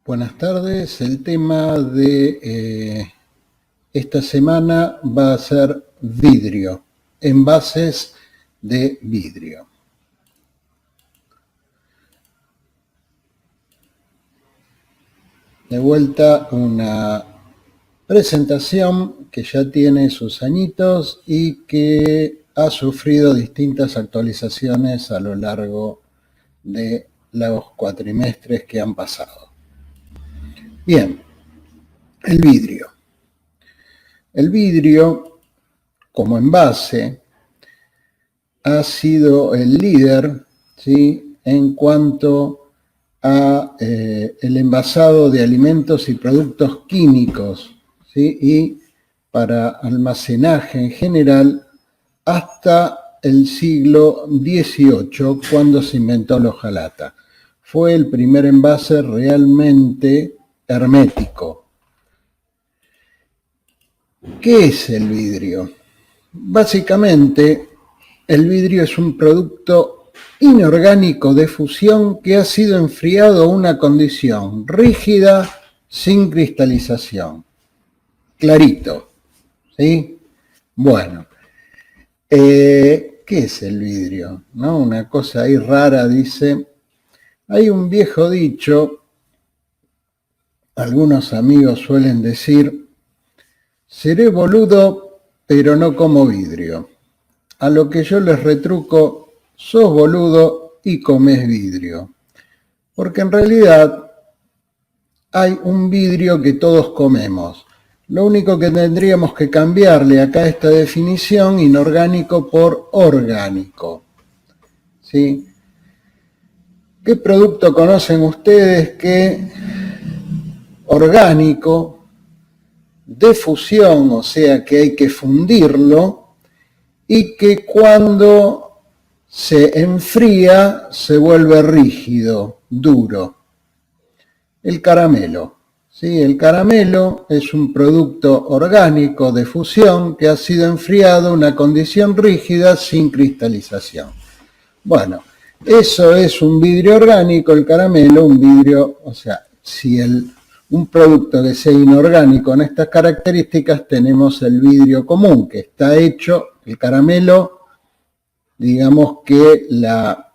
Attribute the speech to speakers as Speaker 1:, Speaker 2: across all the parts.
Speaker 1: Buenas tardes. El tema de esta semana va a ser vidrio, envases de vidrio. De vuelta una presentación que ya tiene sus añitos y que ha sufrido distintas actualizaciones a lo largo de los cuatrimestres que han pasado. Bien, el vidrio. El vidrio, como envase, ha sido el líder, ¿sí?, en cuanto a el envasado de alimentos y productos químicos, ¿sí?, y para almacenaje en general, hasta el siglo XVIII, cuando se inventó la hojalata. Fue el primer envase realmente hermético. ¿Qué es el vidrio? Básicamente, el vidrio es un producto inorgánico de fusión que ha sido enfriado a una condición rígida sin cristalización. Clarito, ¿sí? Bueno, ¿qué es el vidrio? ¿No? Una cosa ahí rara, dice. Hay un viejo dicho, algunos amigos suelen decir: seré boludo, pero no como vidrio. A lo que yo les retruco: sos boludo y comés vidrio. Porque en realidad hay un vidrio que todos comemos. Lo único que tendríamos que cambiarle acá esta definición, inorgánico por orgánico, ¿sí? ¿Qué producto conocen ustedes que orgánico, de fusión, o sea que hay que fundirlo, y que cuando se enfría se vuelve rígido, duro? El caramelo, ¿sí? El caramelo es un producto orgánico de fusión que ha sido enfriado a una condición rígida sin cristalización. Bueno, eso es un vidrio orgánico, el caramelo, un vidrio, o sea, si un producto que sea inorgánico en estas características, tenemos el vidrio común, que está hecho, el caramelo, digamos que la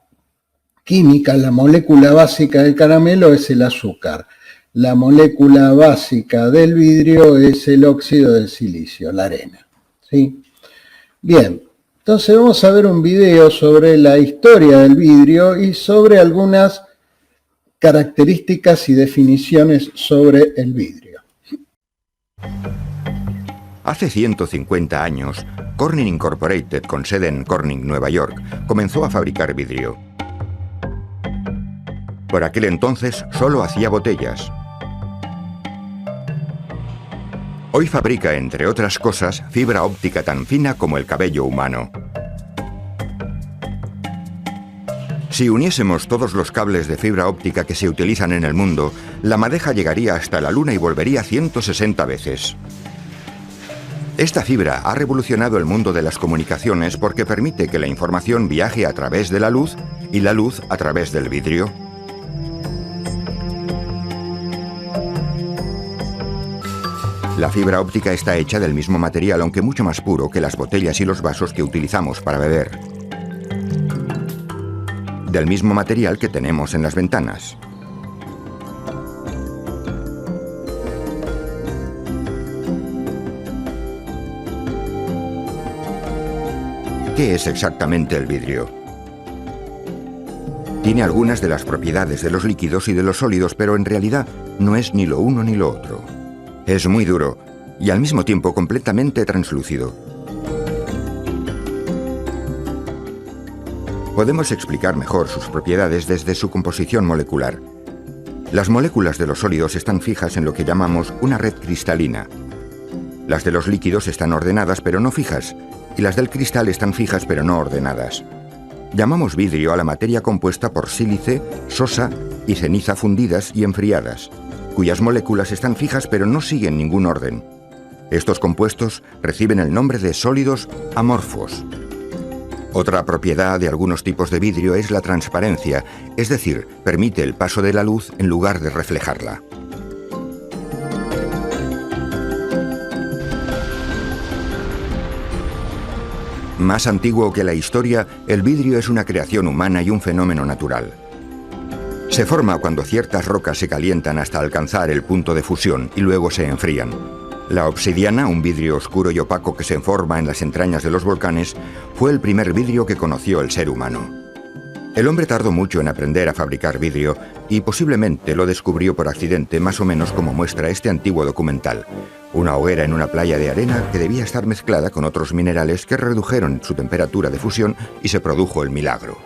Speaker 1: química, la molécula básica del caramelo es el azúcar. La molécula básica del vidrio es el óxido del silicio, la arena, ¿sí? Bien, entonces vamos a ver un video sobre la historia del vidrio y sobre algunas características y definiciones sobre el vidrio.
Speaker 2: Hace 150 años, Corning Incorporated, con sede en Corning, Nueva York, comenzó a fabricar vidrio. Por aquel entonces solo hacía botellas. Hoy fabrica, entre otras cosas, fibra óptica tan fina como el cabello humano. Si uniésemos todos los cables de fibra óptica que se utilizan en el mundo, la madeja llegaría hasta la Luna y volvería 160 veces. Esta fibra ha revolucionado el mundo de las comunicaciones porque permite que la información viaje a través de la luz y la luz a través del vidrio. La fibra óptica está hecha del mismo material, aunque mucho más puro que las botellas y los vasos que utilizamos para beber. Del mismo material que tenemos en las ventanas. ¿Qué es exactamente el vidrio? Tiene algunas de las propiedades de los líquidos y de los sólidos, pero en realidad no es ni lo uno ni lo otro. Es muy duro y al mismo tiempo completamente translúcido. Podemos explicar mejor sus propiedades desde su composición molecular. Las moléculas de los sólidos están fijas en lo que llamamos una red cristalina. Las de los líquidos están ordenadas pero no fijas, y las del cristal están fijas pero no ordenadas. Llamamos vidrio a la materia compuesta por sílice, sosa y ceniza fundidas y enfriadas, cuyas moléculas están fijas pero no siguen ningún orden. Estos compuestos reciben el nombre de sólidos amorfos. Otra propiedad de algunos tipos de vidrio es la transparencia, es decir, permite el paso de la luz en lugar de reflejarla. Más antiguo que la historia, el vidrio es una creación humana y un fenómeno natural. Se forma cuando ciertas rocas se calientan hasta alcanzar el punto de fusión y luego se enfrían. La obsidiana, un vidrio oscuro y opaco que se forma en las entrañas de los volcanes, fue el primer vidrio que conoció el ser humano. El hombre tardó mucho en aprender a fabricar vidrio y posiblemente lo descubrió por accidente, más o menos como muestra este antiguo documental. Una hoguera en una playa de arena que debía estar mezclada con otros minerales que redujeron su temperatura de fusión y se produjo el milagro.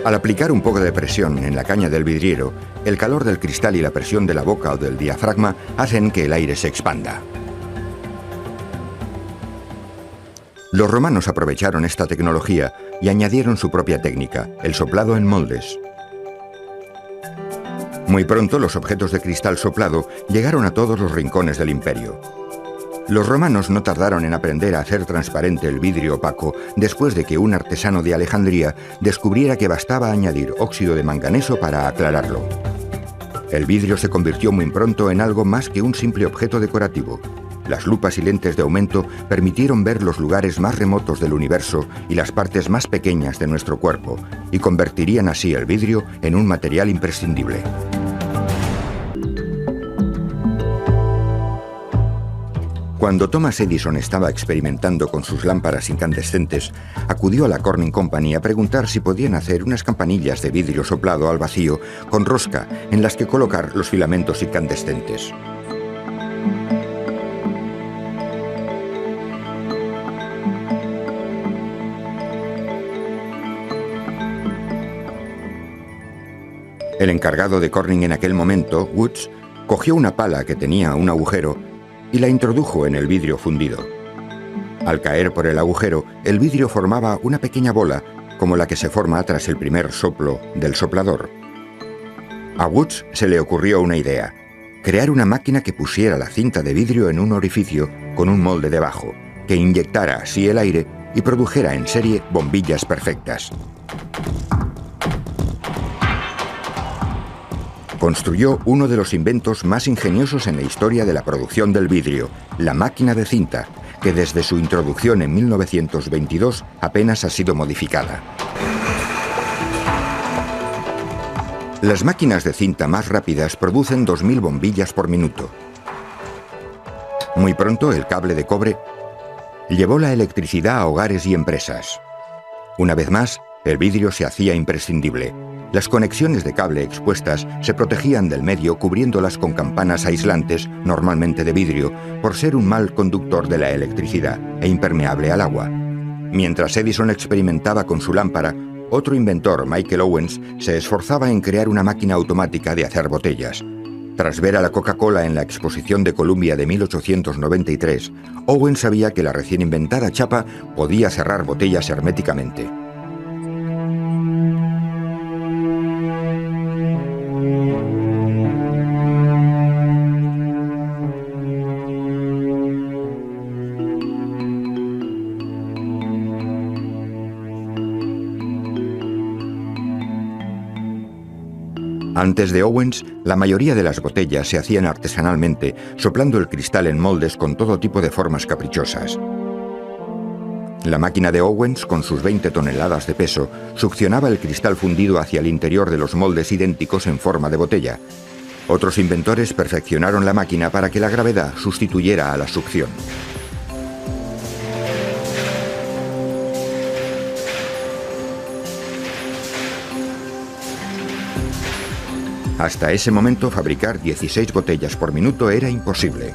Speaker 2: Al aplicar un poco de presión en la caña del vidriero, el calor del cristal y la presión de la boca o del diafragma hacen que el aire se expanda. Los romanos aprovecharon esta tecnología y añadieron su propia técnica, el soplado en moldes. Muy pronto los objetos de cristal soplado llegaron a todos los rincones del imperio. Los romanos no tardaron en aprender a hacer transparente el vidrio opaco después de que un artesano de Alejandría descubriera que bastaba añadir óxido de manganeso para aclararlo. El vidrio se convirtió muy pronto en algo más que un simple objeto decorativo. Las lupas y lentes de aumento permitieron ver los lugares más remotos del universo y las partes más pequeñas de nuestro cuerpo, y convertirían así el vidrio en un material imprescindible. Cuando Thomas Edison estaba experimentando con sus lámparas incandescentes, acudió a la Corning Company a preguntar si podían hacer unas campanillas de vidrio soplado al vacío con rosca en las que colocar los filamentos incandescentes. El encargado de Corning en aquel momento, Woods, cogió una pala que tenía un agujero y la introdujo en el vidrio fundido. Al caer por el agujero, el vidrio formaba una pequeña bola, como la que se forma tras el primer soplo del soplador. A Woods se le ocurrió una idea: crear una máquina que pusiera la cinta de vidrio en un orificio con un molde debajo, que inyectara así el aire y produjera en serie bombillas perfectas. Construyó uno de los inventos más ingeniosos en la historia de la producción del vidrio, la máquina de cinta, que desde su introducción en 1922 apenas ha sido modificada. Las máquinas de cinta más rápidas producen 2000 bombillas por minuto. Muy pronto el cable de cobre llevó la electricidad a hogares y empresas. Una vez más, el vidrio se hacía imprescindible. Las conexiones de cable expuestas se protegían del medio cubriéndolas con campanas aislantes, normalmente de vidrio, por ser un mal conductor de la electricidad e impermeable al agua. Mientras Edison experimentaba con su lámpara, otro inventor, Michael Owens, se esforzaba en crear una máquina automática de hacer botellas. Tras ver a la Coca-Cola en la Exposición de Columbia de 1893, Owens sabía que la recién inventada chapa podía cerrar botellas herméticamente. Antes de Owens, la mayoría de las botellas se hacían artesanalmente, soplando el cristal en moldes con todo tipo de formas caprichosas. La máquina de Owens, con sus 20 toneladas de peso, succionaba el cristal fundido hacia el interior de los moldes idénticos en forma de botella. Otros inventores perfeccionaron la máquina para que la gravedad sustituyera a la succión. Hasta ese momento, fabricar 16 botellas por minuto era imposible.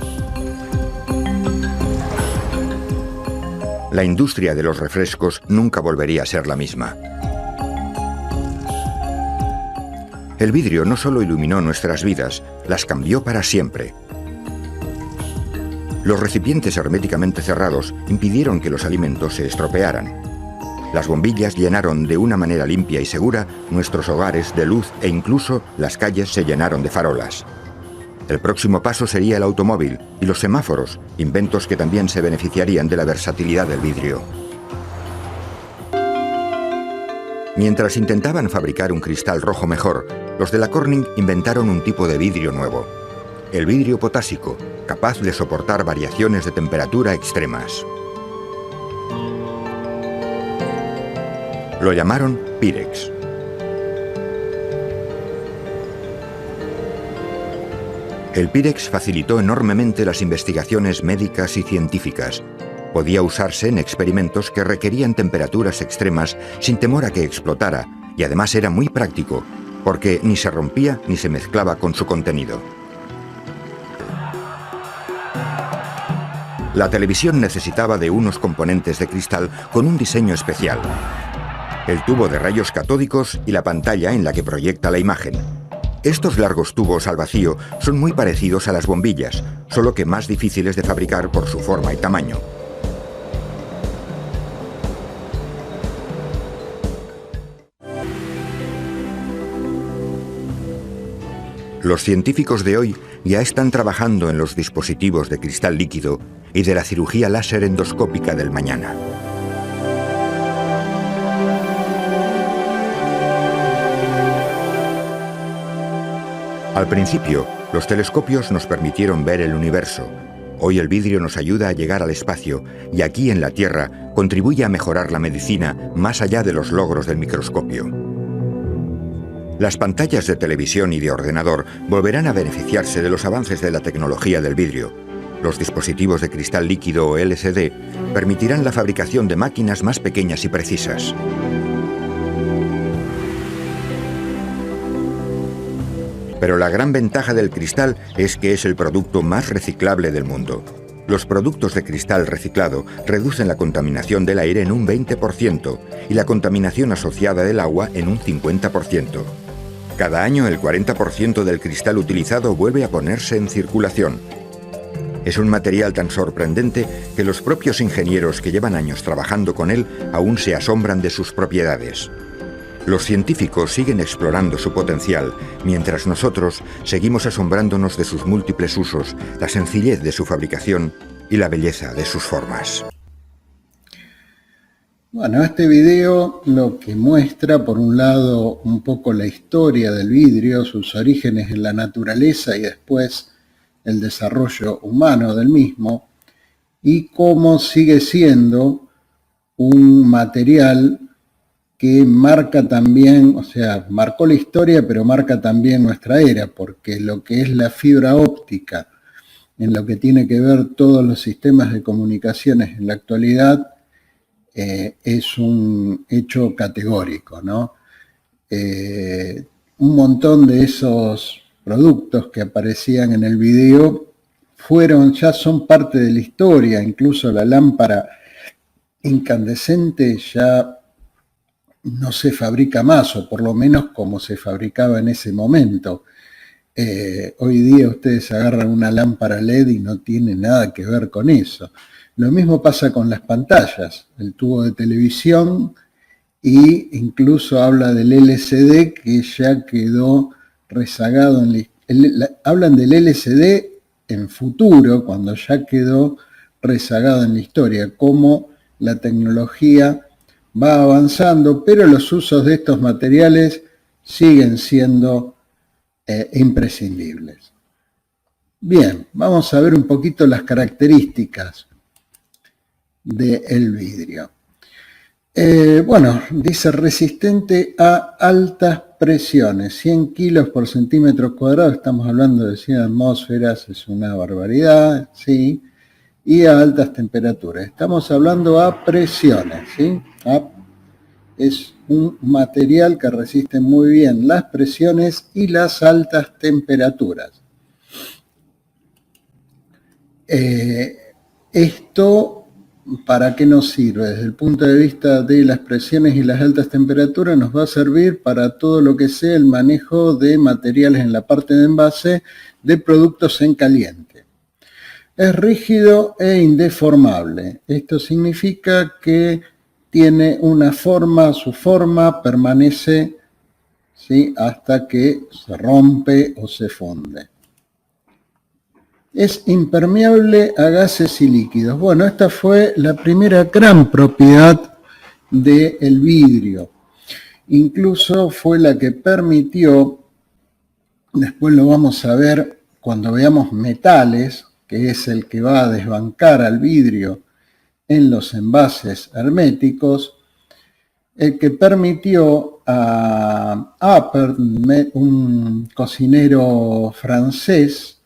Speaker 2: La industria de los refrescos nunca volvería a ser la misma. El vidrio no solo iluminó nuestras vidas, las cambió para siempre. Los recipientes herméticamente cerrados impidieron que los alimentos se estropearan. Las bombillas llenaron de una manera limpia y segura nuestros hogares de luz e incluso las calles se llenaron de farolas. El próximo paso sería el automóvil y los semáforos, inventos que también se beneficiarían de la versatilidad del vidrio. Mientras intentaban fabricar un cristal rojo mejor, los de la Corning inventaron un tipo de vidrio nuevo, el vidrio potásico, capaz de soportar variaciones de temperatura extremas. Lo llamaron Pyrex. El Pyrex facilitó enormemente las investigaciones médicas y científicas. Podía usarse en experimentos que requerían temperaturas extremas sin temor a que explotara, y además era muy práctico, porque ni se rompía ni se mezclaba con su contenido. La televisión necesitaba de unos componentes de cristal con un diseño especial: el tubo de rayos catódicos y la pantalla en la que proyecta la imagen. Estos largos tubos al vacío son muy parecidos a las bombillas, solo que más difíciles de fabricar por su forma y tamaño. Los científicos de hoy ya están trabajando en los dispositivos de cristal líquido y de la cirugía láser endoscópica del mañana. Al principio, los telescopios nos permitieron ver el universo. Hoy el vidrio nos ayuda a llegar al espacio y aquí en la Tierra contribuye a mejorar la medicina más allá de los logros del microscopio. Las pantallas de televisión y de ordenador volverán a beneficiarse de los avances de la tecnología del vidrio. Los dispositivos de cristal líquido o LCD permitirán la fabricación de máquinas más pequeñas y precisas. Pero la gran ventaja del cristal es que es el producto más reciclable del mundo. Los productos de cristal reciclado reducen la contaminación del aire en un 20% y la contaminación asociada del agua en un 50%. Cada año el 40% del cristal utilizado vuelve a ponerse en circulación. Es un material tan sorprendente que los propios ingenieros que llevan años trabajando con él aún se asombran de sus propiedades. Los científicos siguen explorando su potencial, mientras nosotros seguimos asombrándonos de sus múltiples usos, la sencillez de su fabricación y la belleza de sus formas.
Speaker 1: Bueno, este video lo que muestra, por un lado, un poco la historia del vidrio, sus orígenes en la naturaleza y después el desarrollo humano del mismo, y cómo sigue siendo un material que marca también, o sea, marcó la historia, pero marca también nuestra era, porque lo que es la fibra óptica, en lo que tiene que ver todos los sistemas de comunicaciones en la actualidad, es un hecho categórico, ¿no? Un montón de esos productos que aparecían en el video ya son parte de la historia, incluso la lámpara incandescente ya no se fabrica más, o por lo menos como se fabricaba en ese momento. Hoy día ustedes agarran una lámpara LED y no tiene nada que ver con eso. Lo mismo pasa con las pantallas, el tubo de televisión, e incluso habla del LCD que ya quedó rezagado. Hablan del LCD en futuro, cuando ya quedó rezagado en la historia, cómo la tecnología va avanzando, pero los usos de estos materiales siguen siendo imprescindibles. Bien, vamos a ver un poquito las características del vidrio. Bueno, dice resistente a altas presiones, 100 kilos por centímetro cuadrado, estamos hablando de 100 atmósferas, es una barbaridad, ¿sí? Y a altas temperaturas. Estamos hablando a presiones, ¿sí? Es un material que resiste muy bien las presiones y las altas temperaturas. Esto, ¿para qué nos sirve? Desde el punto de vista de las presiones y las altas temperaturas, nos va a servir para todo lo que sea el manejo de materiales en la parte de envase de productos en caliente. Es rígido e indeformable. Esto significa que tiene una forma, su forma permanece, ¿sí?, hasta que se rompe o se funde. Es impermeable a gases y líquidos. Bueno, esta fue la primera gran propiedad del vidrio. Incluso fue la que permitió, después lo vamos a ver cuando veamos metales, que es el que va a desbancar al vidrio en los envases herméticos, el que permitió a Appert, un cocinero francés,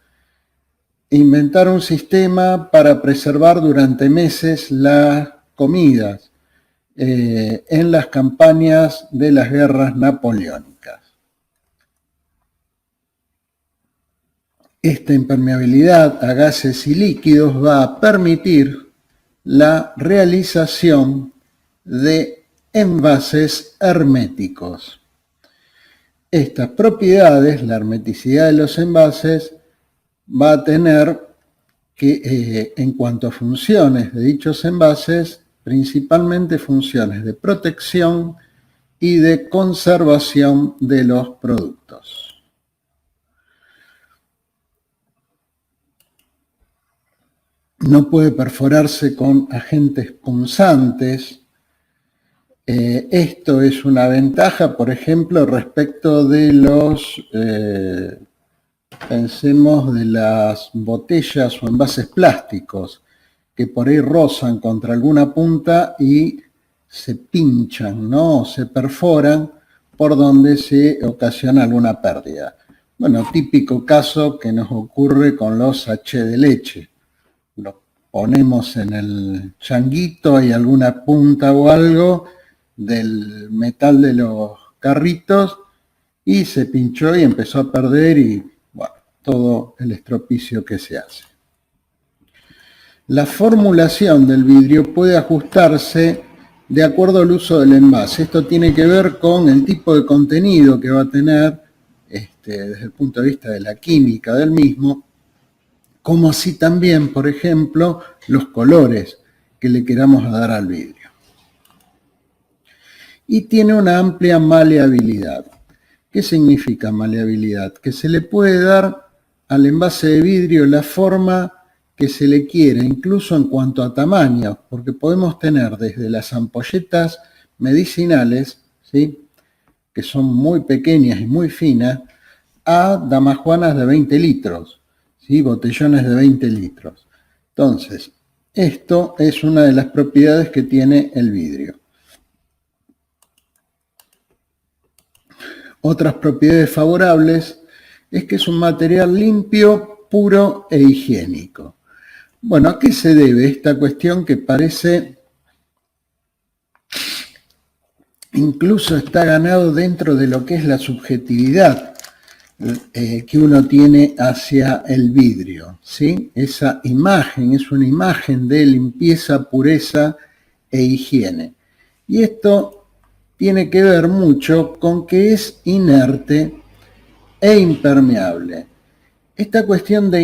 Speaker 1: inventar un sistema para preservar durante meses las comidas en las campañas de las guerras napoleónicas. Esta impermeabilidad a gases y líquidos va a permitir la realización de envases herméticos. Estas propiedades, la hermeticidad de los envases, va a tener que, en cuanto a funciones de dichos envases, principalmente funciones de protección y de conservación de los productos. No puede perforarse con agentes punzantes. Esto es una ventaja, por ejemplo, respecto de los, pensemos de las botellas o envases plásticos, que por ahí rozan contra alguna punta y se pinchan, ¿no? O se perforan por donde se ocasiona alguna pérdida. Bueno, típico caso que nos ocurre con los sachets de leche. Lo ponemos en el changuito, hay alguna punta o algo del metal de los carritos y se pinchó y empezó a perder y bueno, todo el estropicio que se hace. La formulación del vidrio puede ajustarse de acuerdo al uso del envase. Esto tiene que ver con el tipo de contenido que va a tener desde el punto de vista de la química del mismo, como así también, por ejemplo, los colores que le queramos dar al vidrio. Y tiene una amplia maleabilidad. ¿Qué significa maleabilidad? Que se le puede dar al envase de vidrio la forma que se le quiere, incluso en cuanto a tamaño, porque podemos tener desde las ampolletas medicinales, ¿sí?, que son muy pequeñas y muy finas, a damajuanas de 20 litros, ¿sí?, botellones de 20 litros. Entonces, esto es una de las propiedades que tiene el vidrio. Otras propiedades favorables es que es un material limpio, puro e higiénico. Bueno, ¿a qué se debe esta cuestión que parece, incluso está ganado dentro de lo que es la subjetividad que uno tiene hacia el vidrio, ¿sí? Esa imagen es una imagen de limpieza, pureza e higiene. Y esto tiene que ver mucho con que es inerte e impermeable. Esta cuestión de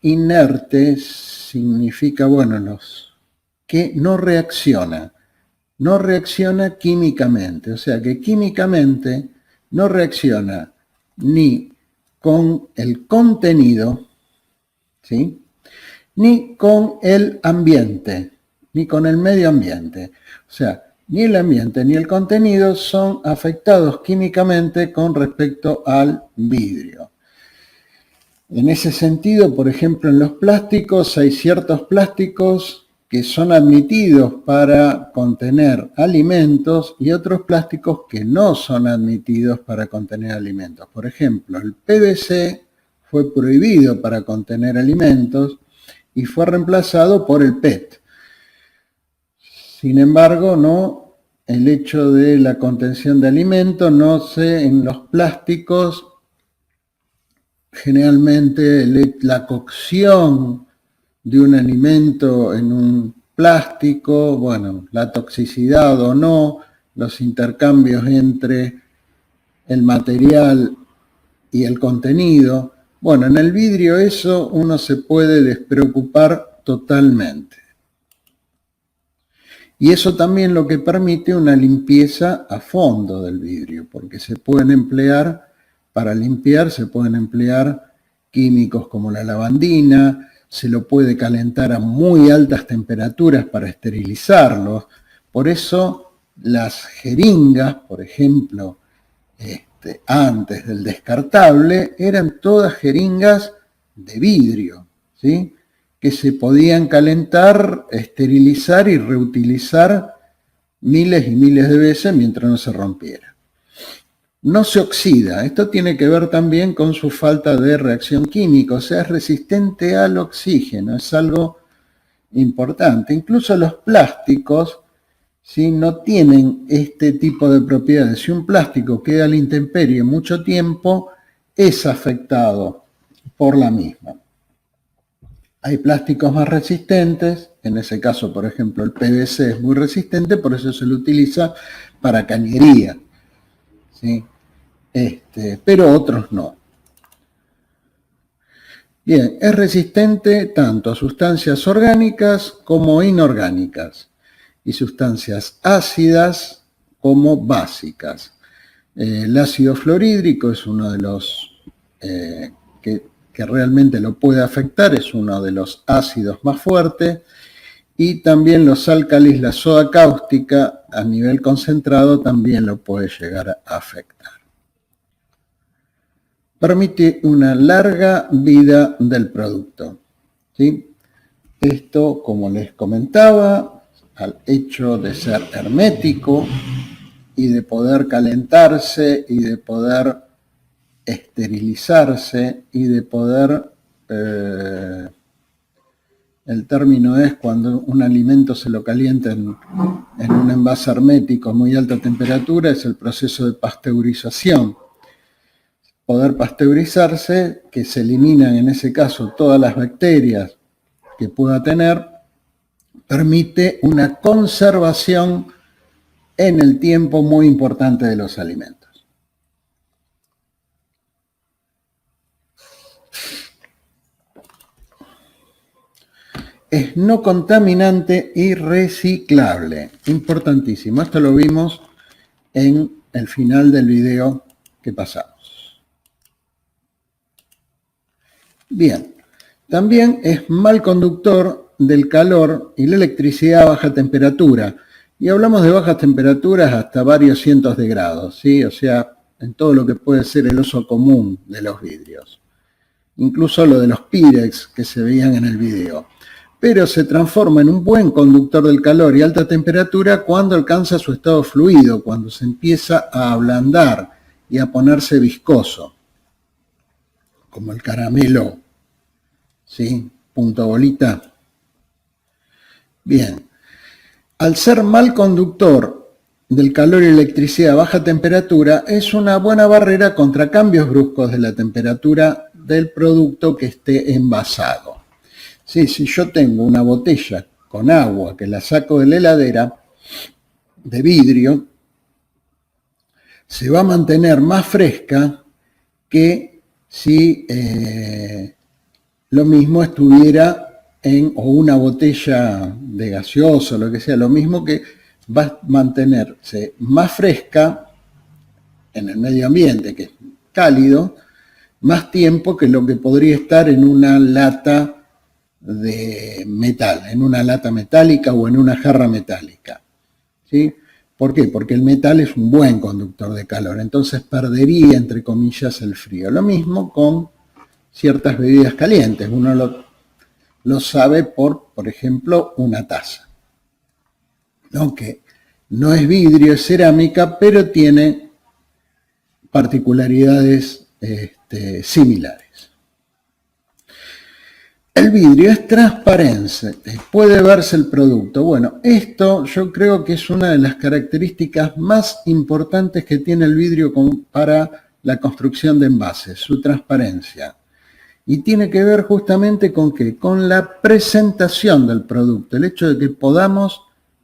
Speaker 1: inerte significa, bueno, que no reacciona químicamente, o sea que químicamente no reacciona ni con el contenido, ¿sí?, ni con el ambiente, ni con el medio ambiente. O sea, ni el ambiente ni el contenido son afectados químicamente con respecto al vidrio. En ese sentido, por ejemplo, en los plásticos hay ciertos plásticos que son admitidos para contener alimentos y otros plásticos que no son admitidos para contener alimentos. Por ejemplo, el PVC fue prohibido para contener alimentos y fue reemplazado por el PET. Sin embargo, no, el hecho de la contención de alimentos, no sé, en los plásticos, generalmente la cocción de un alimento en un plástico, bueno, la toxicidad o no, los intercambios entre el material y el contenido. Bueno, en el vidrio eso uno se puede despreocupar totalmente. Y eso también lo que permite una limpieza a fondo del vidrio, porque se pueden emplear, para limpiar, se pueden emplear químicos como la lavandina, se lo puede calentar a muy altas temperaturas para esterilizarlos. Por eso las jeringas, por ejemplo, antes del descartable, eran todas jeringas de vidrio, ¿sí?, que se podían calentar, esterilizar y reutilizar miles y miles de veces mientras no se rompiera. No se oxida. Esto tiene que ver también con su falta de reacción química, o sea, es resistente al oxígeno, es algo importante. Incluso los plásticos, ¿sí?, no tienen este tipo de propiedades. Si un plástico queda a la intemperie mucho tiempo, es afectado por la misma. Hay plásticos más resistentes, en ese caso, por ejemplo, el PVC es muy resistente, por eso se lo utiliza para cañería, ¿sí? Pero otros no. Bien, es resistente tanto a sustancias orgánicas como inorgánicas y sustancias ácidas como básicas. El ácido fluorhídrico es uno de los que realmente lo puede afectar, es uno de los ácidos más fuertes, y también los álcalis, la soda cáustica a nivel concentrado también lo puede llegar a afectar. Permite una larga vida del producto, ¿sí? Esto, como les comentaba, al hecho de ser hermético y de poder calentarse y de poder esterilizarse y de poder, el término es cuando un alimento se lo calienta en un envase hermético a muy alta temperatura, es el proceso de pasteurización. Poder pasteurizarse, que se eliminan en ese caso todas las bacterias que pueda tener, permite una conservación en el tiempo muy importante de los alimentos. Es no contaminante y reciclable. Importantísimo. Esto lo vimos en el final del video que pasamos. Bien. También es mal conductor del calor y la electricidad a baja temperatura. Y hablamos de bajas temperaturas hasta varios cientos de grados, ¿sí? O sea, en todo lo que puede ser el uso común de los vidrios. Incluso lo de los Pyrex que se veían en el video. Pero se transforma en un buen conductor del calor y alta temperatura cuando alcanza su estado fluido, cuando se empieza a ablandar y a ponerse viscoso, como el caramelo, ¿sí? Punto bolita. Bien, al ser mal conductor del calor y electricidad a baja temperatura, es una buena barrera contra cambios bruscos de la temperatura del producto que esté envasado. Sí, si yo tengo una botella con agua que la saco de la heladera, de vidrio, se va a mantener más fresca que si lo mismo estuviera o una botella de gaseosa o lo que sea, lo mismo, que va a mantenerse más fresca en el medio ambiente, que es cálido, más tiempo que lo que podría estar en una lata de metal, en una lata metálica o en una jarra metálica, ¿sí? ¿Por qué? Porque el metal es un buen conductor de calor, entonces perdería, entre comillas, el frío. Lo mismo con ciertas bebidas calientes, uno lo sabe por ejemplo, una taza, ¿no? Que no es vidrio, es cerámica, pero tiene particularidades similares. El vidrio es transparente, puede verse el producto. Bueno, esto yo creo que es una de las características más importantes que tiene el vidrio para la construcción de envases, su transparencia. Y tiene que ver justamente con ¿qué? Con la presentación del producto, el hecho de que podamos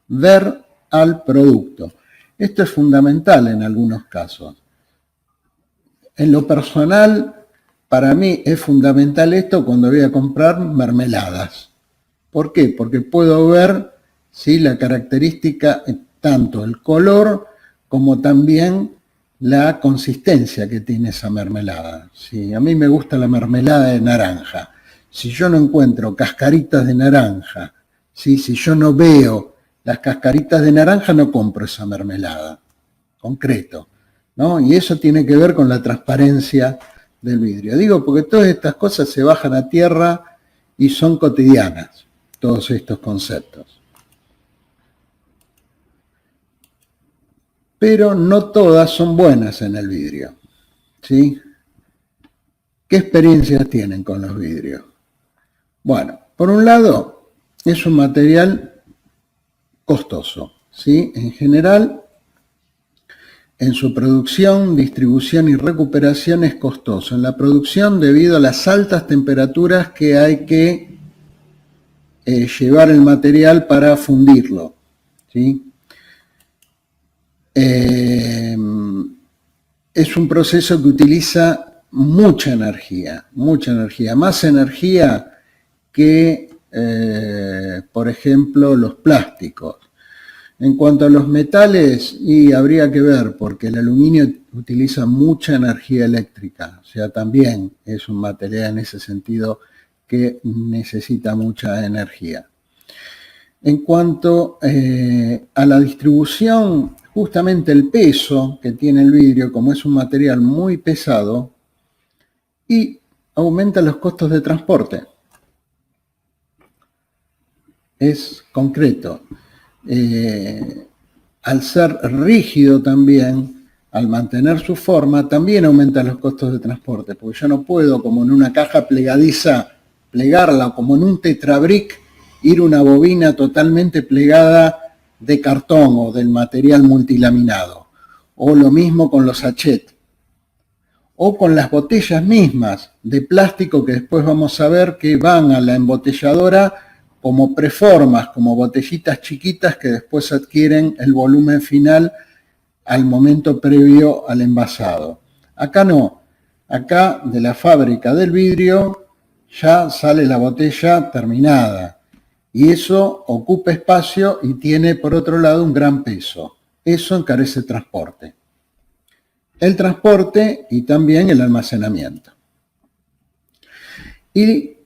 Speaker 1: ver al producto. Esto es fundamental en algunos casos. En lo personal, para mí es fundamental esto cuando voy a comprar mermeladas. ¿Por qué? Porque puedo ver, ¿sí?, la característica, tanto el color como también la consistencia que tiene esa mermelada. ¿Sí? A mí me gusta la mermelada de naranja. Si yo no encuentro cascaritas de naranja, ¿sí? Si yo no veo las cascaritas de naranja, no compro esa mermelada. Concreto, ¿no? Y eso tiene que ver con la transparencia del vidrio. Digo porque todas estas cosas se bajan a tierra y son cotidianas, todos estos conceptos. Pero no todas son buenas en el vidrio, ¿sí? ¿Qué experiencias tienen con los vidrios? Bueno, por un lado, es un material costoso, ¿sí? En general, en su producción, distribución y recuperación es costoso. En la producción, debido a las altas temperaturas que hay que llevar el material para fundirlo, ¿sí? Es un proceso que utiliza mucha energía, más energía que, por ejemplo, los plásticos. En cuanto a los metales, y habría que ver, porque el aluminio utiliza mucha energía eléctrica, o sea, también es un material en ese sentido que necesita mucha energía. En cuanto a la distribución, justamente el peso que tiene el vidrio, como es un material muy pesado, y aumenta los costos de transporte. Es concreto. Al ser rígido también, al mantener su forma, también aumenta los costos de transporte, porque yo no puedo, como en una caja plegadiza, plegarla, como en un tetrabric, ir una bobina totalmente plegada de cartón o del material multilaminado. O lo mismo con los sachets. O con las botellas mismas de plástico que después vamos a ver que van a la embotelladora como preformas, como botellitas chiquitas que después adquieren el volumen final al momento previo al envasado. Acá no, acá de la fábrica del vidrio ya sale la botella terminada y eso ocupa espacio y tiene por otro lado un gran peso. Eso encarece el transporte. El transporte y también el almacenamiento. Y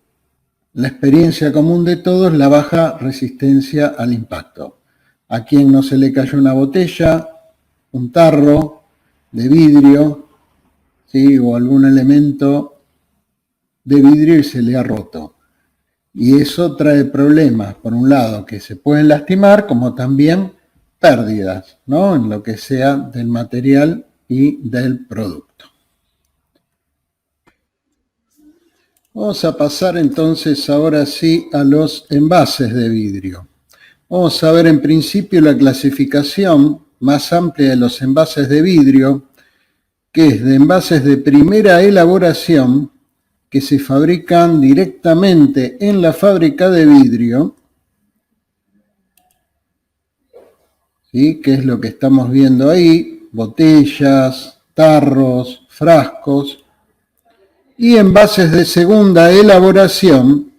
Speaker 1: la experiencia común de todos, la baja resistencia al impacto. A quien no se le cayó una botella, un tarro de vidrio, ¿sí? O algún elemento de vidrio y se le ha roto. Y eso trae problemas, por un lado, que se pueden lastimar, como también pérdidas, ¿no? En lo que sea del material y del producto. Vamos a pasar entonces ahora sí a los envases de vidrio. Vamos a ver en principio la clasificación más amplia de los envases de vidrio, que es de envases de primera elaboración que se fabrican directamente en la fábrica de vidrio, ¿sí? Que es lo que estamos viendo ahí, botellas, tarros, frascos, y envases de segunda elaboración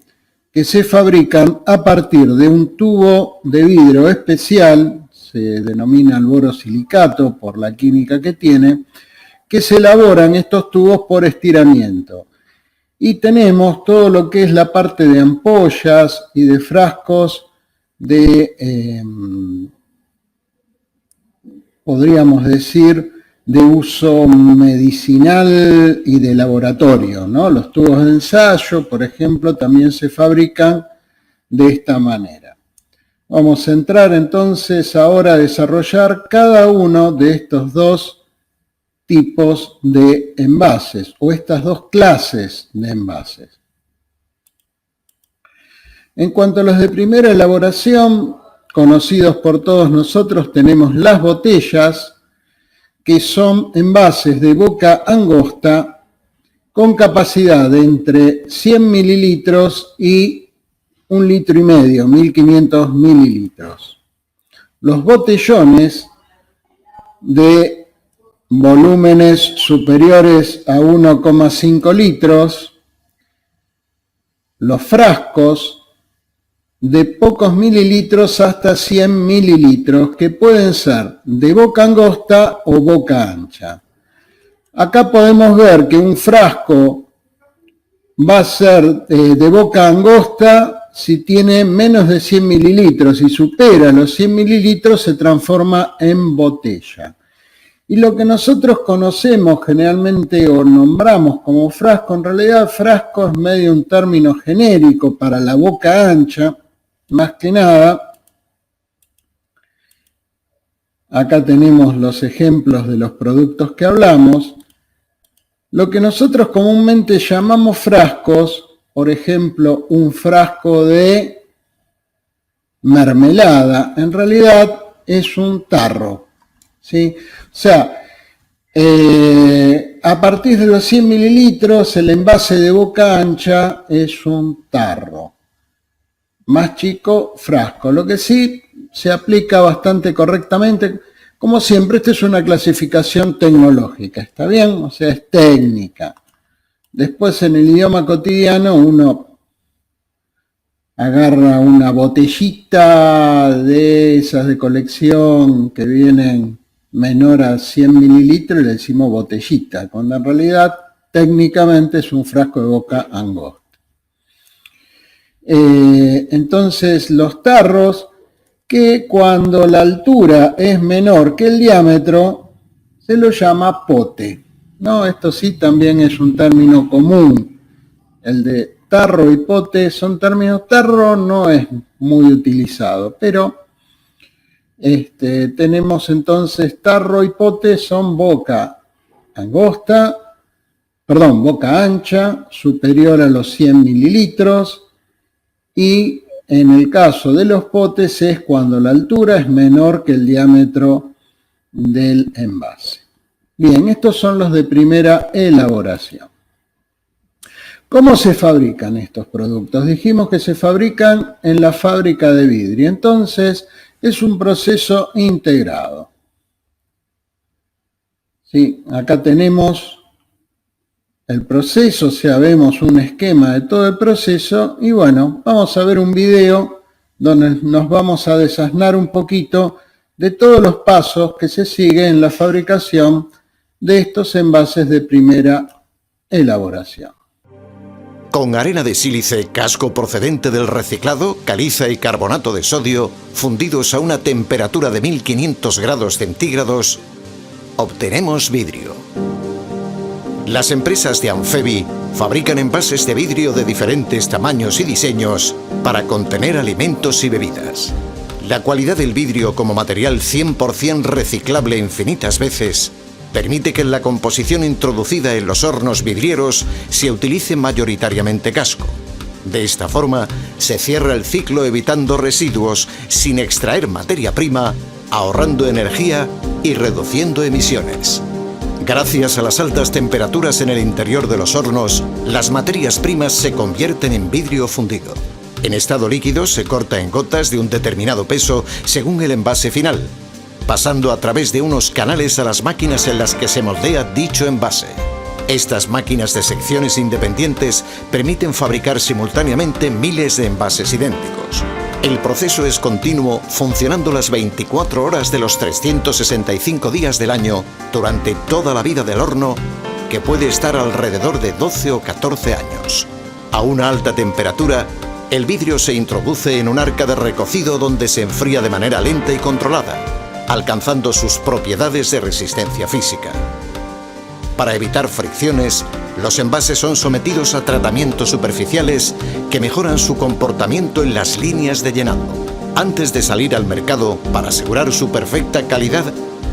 Speaker 1: que se fabrican a partir de un tubo de vidrio especial, se denomina el borosilicato por la química que tiene, que se elaboran estos tubos por estiramiento. Y tenemos todo lo que es la parte de ampollas y de frascos de, podríamos decir, de uso medicinal y de laboratorio, ¿no? Los tubos de ensayo, por ejemplo, también se fabrican de esta manera. Vamos a entrar entonces ahora a desarrollar cada uno de estos dos tipos de envases o estas dos clases de envases. En cuanto a los de primera elaboración, conocidos por todos nosotros, tenemos las botellas, que son envases de boca angosta con capacidad de entre 100 mililitros y 1,5 litros, 1500 mililitros. Los botellones de volúmenes superiores a 1,5 litros, los frascos de pocos mililitros hasta 100 mililitros, que pueden ser de boca angosta o boca ancha. Acá podemos ver que un frasco va a ser de boca angosta si tiene menos de 100 mililitros. Si supera los 100 mililitros se transforma en botella. Y lo que nosotros conocemos generalmente o nombramos como frasco, en realidad frasco es medio un término genérico para la boca ancha, más que nada. Acá tenemos los ejemplos de los productos que hablamos. Lo que nosotros comúnmente llamamos frascos, por ejemplo, un frasco de mermelada, en realidad es un tarro, ¿sí? O sea, a partir de los 100 mililitros, el envase de boca ancha es un tarro. Más chico, frasco. Lo que sí se aplica bastante correctamente. Como siempre, esta es una clasificación tecnológica, ¿está bien? O sea, es técnica. Después, en el idioma cotidiano, uno agarra una botellita de esas de colección que vienen menor a 100 mililitros y le decimos botellita, cuando en realidad técnicamente es un frasco de boca angosta. Entonces, los tarros, que cuando la altura es menor que el diámetro, se lo llama pote, ¿no? Esto sí también es un término común. El de tarro y pote son términos. Tarro no es muy utilizado, pero tenemos entonces tarro y pote son boca ancha, superior a los 100 mililitros, y en el caso de los potes es cuando la altura es menor que el diámetro del envase. Bien, estos son los de primera elaboración. ¿Cómo se fabrican estos productos? Dijimos que se fabrican en la fábrica de vidrio. Entonces, es un proceso integrado. Sí, acá tenemos el proceso, o sea, vemos un esquema de todo el proceso y bueno, vamos a ver un video donde nos vamos a desasnar un poquito de todos los pasos que se siguen en la fabricación de estos envases de primera elaboración.
Speaker 3: Con arena de sílice, casco procedente del reciclado, caliza y carbonato de sodio, fundidos a una temperatura de 1500 grados centígrados, obtenemos vidrio. Las empresas de Amfebi fabrican envases de vidrio de diferentes tamaños y diseños para contener alimentos y bebidas. La cualidad del vidrio como material 100% reciclable infinitas veces permite que en la composición introducida en los hornos vidrieros se utilice mayoritariamente casco. De esta forma, se cierra el ciclo evitando residuos sin extraer materia prima, ahorrando energía y reduciendo emisiones. Gracias a las altas temperaturas en el interior de los hornos, las materias primas se convierten en vidrio fundido. En estado líquido se corta en gotas de un determinado peso según el envase final, pasando a través de unos canales a las máquinas en las que se moldea dicho envase. Estas máquinas de secciones independientes permiten fabricar simultáneamente miles de envases idénticos. El proceso es continuo, funcionando las 24 horas de los 365 días del año durante toda la vida del horno, que puede estar alrededor de 12 o 14 años. A una alta temperatura, el vidrio se introduce en un arca de recocido donde se enfría de manera lenta y controlada, alcanzando sus propiedades de resistencia física. Para evitar fricciones, los envases son sometidos a tratamientos superficiales que mejoran su comportamiento en las líneas de llenado. Antes de salir al mercado, para asegurar su perfecta calidad,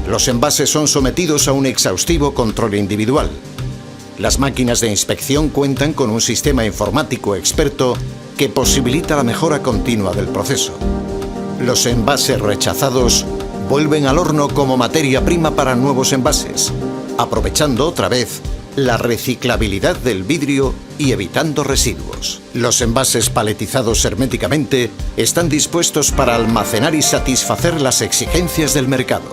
Speaker 3: los envases son sometidos a un exhaustivo control individual. Las máquinas de inspección cuentan con un sistema informático experto que posibilita la mejora continua del proceso. Los envases rechazados vuelven al horno como materia prima para nuevos envases, aprovechando otra vez la reciclabilidad del vidrio y evitando residuos. Los envases paletizados herméticamente están dispuestos para almacenar y satisfacer las exigencias del mercado.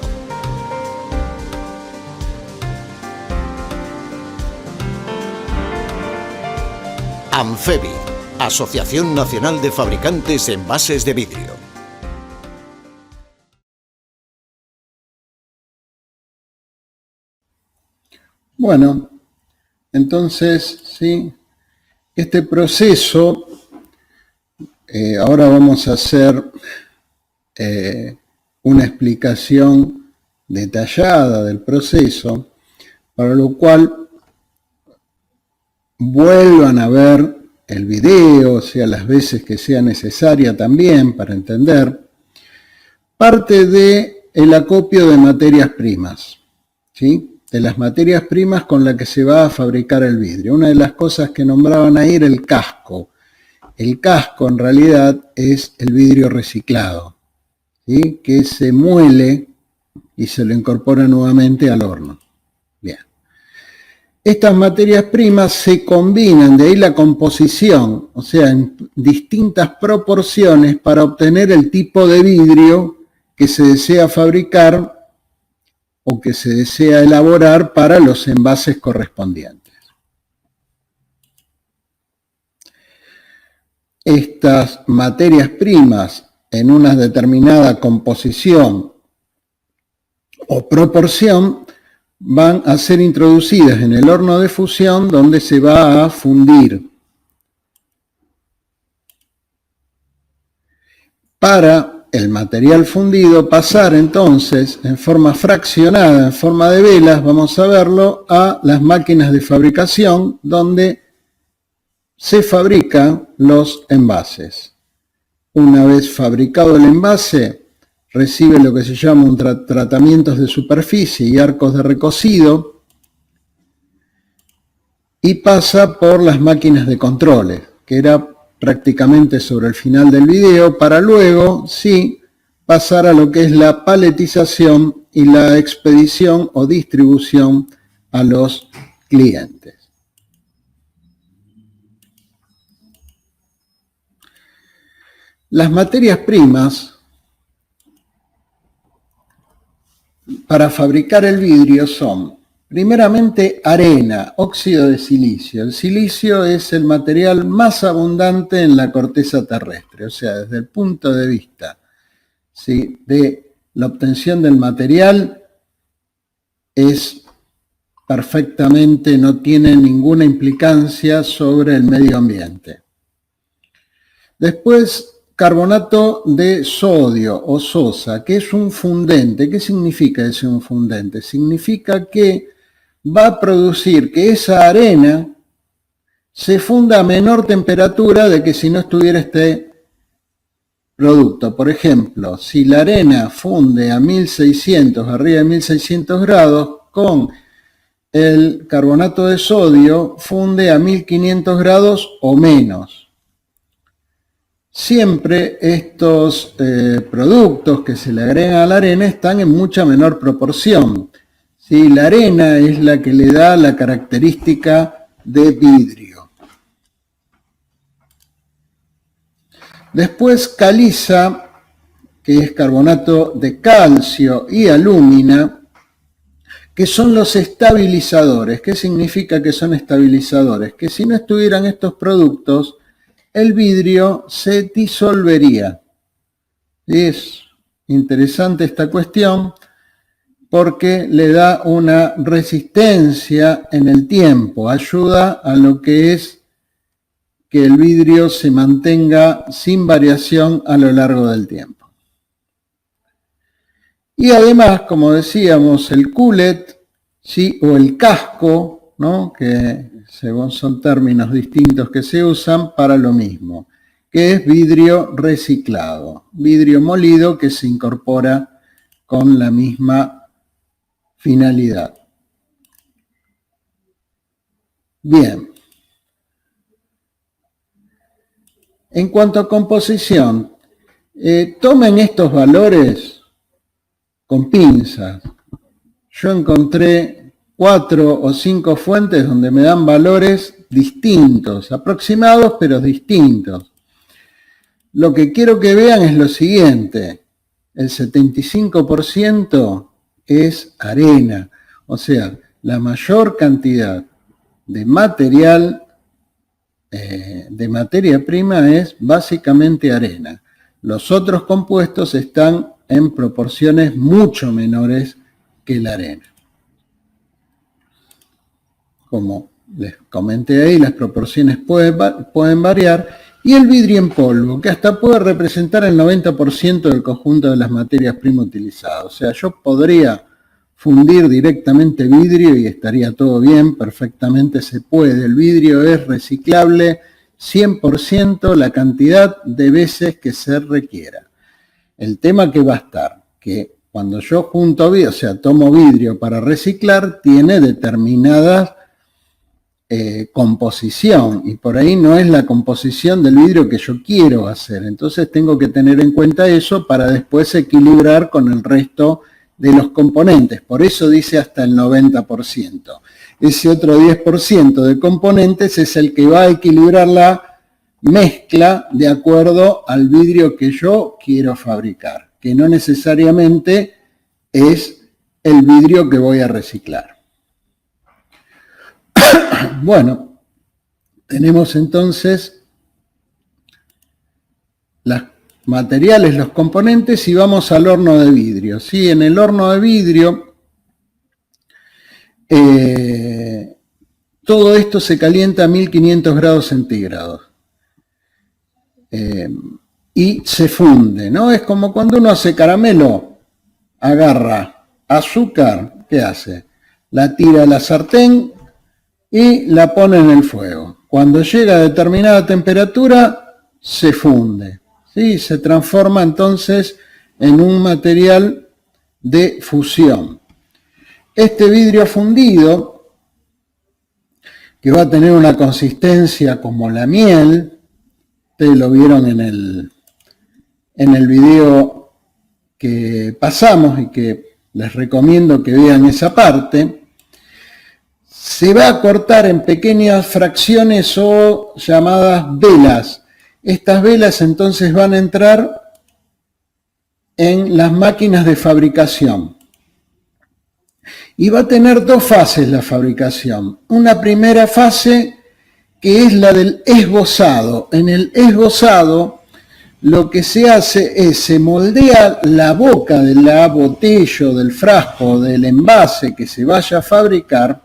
Speaker 3: Amfebi, Asociación Nacional de Fabricantes de Envases de Vidrio.
Speaker 1: Bueno, entonces, sí, este proceso, ahora vamos a hacer una explicación detallada del proceso, para lo cual vuelvan a ver el video, o sea, las veces que sea necesaria también para entender, parte del acopio de materias primas, ¿sí? De las materias primas con las que se va a fabricar el vidrio. Una de las cosas que nombraban ahí era el casco. El casco en realidad es el vidrio reciclado, ¿sí? Que se muele y se lo incorpora nuevamente al horno. Bien. Estas materias primas se combinan, de ahí la composición, o sea, en distintas proporciones para obtener el tipo de vidrio que se desea fabricar o que se desea elaborar para los envases correspondientes. Estas materias primas en una determinada composición o proporción van a ser introducidas en el horno de fusión donde se va a fundir. Para el material fundido pasar entonces en forma fraccionada, en forma de velas, vamos a verlo, a las máquinas de fabricación donde se fabrican los envases. Una vez fabricado el envase, recibe lo que se llama tratamientos de superficie y arcos de recocido y pasa por las máquinas de controles, que era prácticamente sobre el final del video, para luego, sí, pasar a lo que es la paletización y la expedición o distribución a los clientes. Las materias primas para fabricar el vidrio son, primeramente, arena, óxido de silicio. El silicio es el material más abundante en la corteza terrestre, o sea, desde el punto de vista, ¿sí?, de la obtención del material, es perfectamente, no tiene ninguna implicancia sobre el medio ambiente. Después, carbonato de sodio o sosa, que es un fundente. ¿Qué significa ese un fundente? Significa que va a producir que esa arena se funda a menor temperatura de que si no estuviera este producto. Por ejemplo, si la arena funde a 1600, arriba de 1600 grados, con el carbonato de sodio funde a 1500 grados o menos. Siempre estos productos que se le agregan a la arena están en mucha menor proporción. ¿Sí? La arena es la que le da la característica de vidrio. Después caliza, que es carbonato de calcio y alúmina, que son los estabilizadores. ¿Qué significa que son estabilizadores? Que si no estuvieran estos productos, el vidrio se disolvería. Es interesante esta cuestión porque le da una resistencia en el tiempo, ayuda a lo que es que el vidrio se mantenga sin variación a lo largo del tiempo. Y además, como decíamos, el cullet, ¿sí?, o el casco, ¿no?, que según son términos distintos que se usan para lo mismo, que es vidrio reciclado, vidrio molido que se incorpora con la misma finalidad. Bien. En cuanto a composición, tomen estos valores con pinzas. Yo encontré 4 o 5 fuentes donde me dan valores distintos, aproximados pero distintos. Lo que quiero que vean es lo siguiente: el 75% es arena, o sea, la mayor cantidad de material de materia prima es básicamente arena. Los otros compuestos están en proporciones mucho menores que la arena. Como les comenté ahí, las proporciones pueden variar, y el vidrio en polvo, que hasta puede representar el 90% del conjunto de las materias primas utilizadas. O sea, yo podría fundir directamente vidrio y estaría todo bien, perfectamente se puede. El vidrio es reciclable 100% la cantidad de veces que se requiera. El tema que va a estar, que cuando yo junto vidrio, o sea, tomo vidrio para reciclar, tiene determinadas composición, y por ahí no es la composición del vidrio que yo quiero hacer. Entonces tengo que tener en cuenta eso para después equilibrar con el resto de los componentes. Por eso dice hasta el 90%. Ese otro 10% de componentes es el que va a equilibrar la mezcla de acuerdo al vidrio que yo quiero fabricar, que no necesariamente es el vidrio que voy a reciclar. Bueno, tenemos entonces los materiales, los componentes, y vamos al horno de vidrio. ¿Sí? En el horno de vidrio todo esto se calienta a 1500 grados centígrados y se funde, ¿no? Es como cuando uno hace caramelo, agarra azúcar, ¿qué hace? La tira a la sartén y la pone en el fuego. Cuando llega a determinada temperatura, se funde, ¿sí? Se transforma entonces en un material de fusión. Este vidrio fundido, que va a tener una consistencia como la miel, ustedes lo vieron en el video que pasamos y que les recomiendo que vean esa parte, se va a cortar en pequeñas fracciones o llamadas velas. Estas velas entonces van a entrar en las máquinas de fabricación. Y va a tener dos fases la fabricación. Una primera fase que es la del esbozado. En el esbozado lo que se hace es se moldea la boca de la botella, del frasco, del envase que se vaya a fabricar,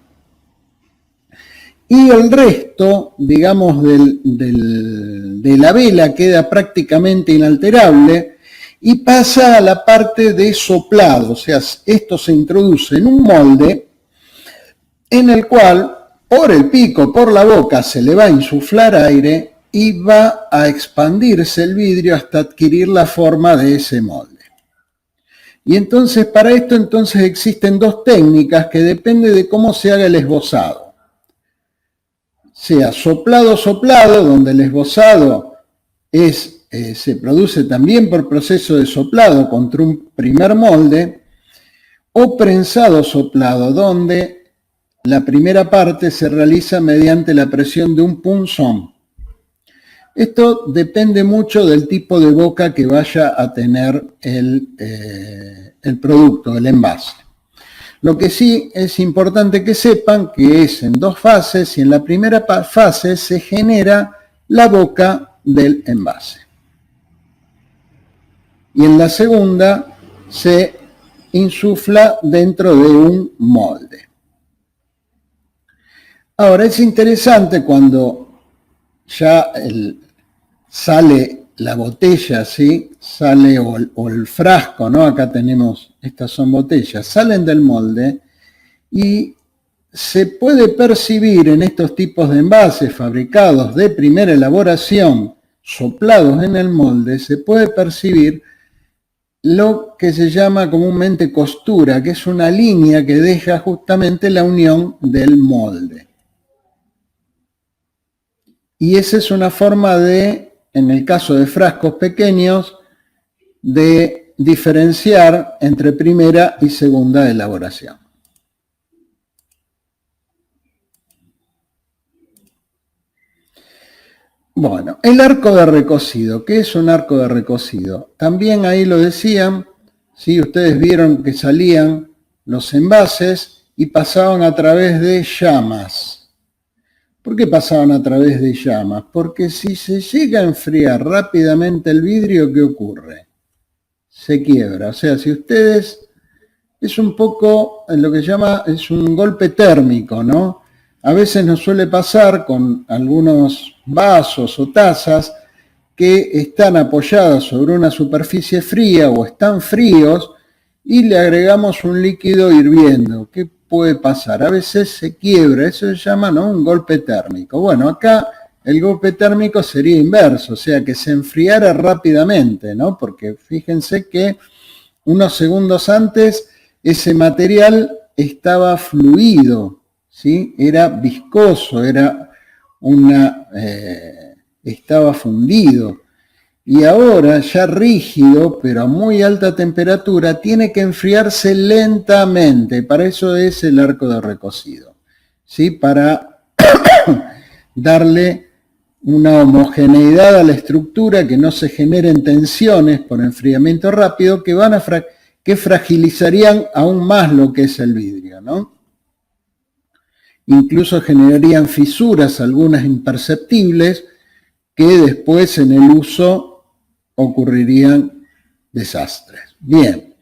Speaker 1: y el resto, digamos, de la vela queda prácticamente inalterable y pasa a la parte de soplado. O sea, esto se introduce en un molde en el cual por el pico, por la boca, se le va a insuflar aire y va a expandirse el vidrio hasta adquirir la forma de ese molde. Y entonces, para esto entonces existen dos técnicas que depende de cómo se haga el esbozado. Sea soplado, donde el esbozado se produce también por proceso de soplado contra un primer molde, o prensado soplado, donde la primera parte se realiza mediante la presión de un punzón. Esto depende mucho del tipo de boca que vaya a tener el producto, el envase. Lo que sí es importante que sepan que es en dos fases, y en la primera fase se genera la boca del envase. Y en la segunda se insufla dentro de un molde. Ahora es interesante cuando ya sale la botella, ¿sí? Sale o el frasco, ¿no? Acá tenemos, estas son botellas, salen del molde y se puede percibir en estos tipos de envases fabricados de primera elaboración, soplados en el molde, se puede percibir lo que se llama comúnmente costura, que es una línea que deja justamente la unión del molde. Y esa es una forma de, en el caso de frascos pequeños, de diferenciar entre primera y segunda elaboración. Bueno, el arco de recocido. ¿Qué es un arco de recocido? También ahí lo decían, ¿sí? Ustedes vieron que salían los envases y pasaban a través de llamas. ¿Por qué pasaban a través de llamas? Porque si se llega a enfriar rápidamente el vidrio, ¿qué ocurre? Se quiebra. O sea, si ustedes, es un poco en lo que se llama, es un golpe térmico, ¿no? A veces nos suele pasar con algunos vasos o tazas que están apoyadas sobre una superficie fría o están fríos y le agregamos un líquido hirviendo. ¿Qué puede pasar? A veces se quiebra, eso se llama, ¿no?, un golpe térmico. Bueno, acá el golpe térmico sería inverso, o sea, que se enfriara rápidamente, ¿no? Porque fíjense que unos segundos antes ese material estaba fluido, ¿sí? Era viscoso, estaba fundido. Y ahora, ya rígido, pero a muy alta temperatura, tiene que enfriarse lentamente. Para eso es el arco de recocido, ¿sí? Para darle una homogeneidad a la estructura, que no se generen tensiones por enfriamiento rápido que fragilizarían aún más lo que es el vidrio, ¿no? Incluso generarían fisuras, algunas imperceptibles, que después en el uso ocurrirían desastres. Bien,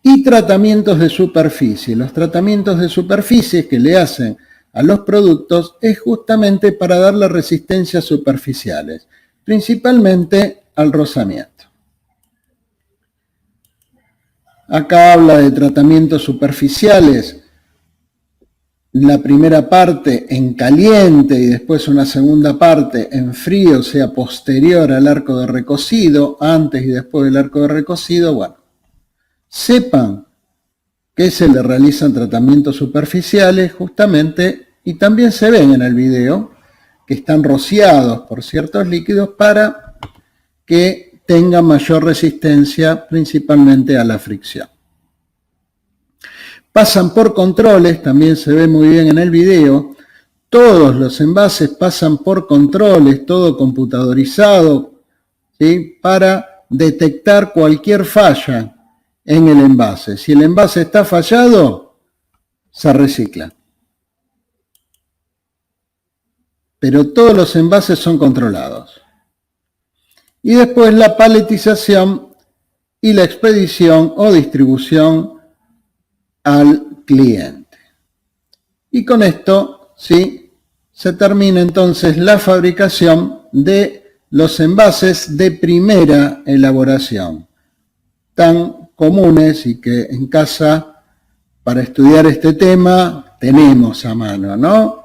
Speaker 1: y tratamientos de superficie. Los tratamientos de superficie que le hacen a los productos es justamente para darle resistencias superficiales, principalmente al rozamiento. Acá habla de tratamientos superficiales. La primera parte en caliente y después una segunda parte en frío, o sea, posterior al arco de recocido, antes y después del arco de recocido. Bueno, sepan que se le realizan tratamientos superficiales justamente, y también se ven en el video que están rociados por ciertos líquidos para que tengan mayor resistencia principalmente a la fricción. Pasan por controles, también se ve muy bien en el video. Todos los envases pasan por controles, todo computadorizado, ¿sí?, para detectar cualquier falla en el envase. Si el envase está fallado, se recicla. Pero todos los envases son controlados. Y después la paletización y la expedición o distribución al cliente. Y con esto, ¿sí?, se termina entonces la fabricación de los envases de primera elaboración, tan comunes y que en casa, para estudiar este tema, tenemos a mano, ¿no?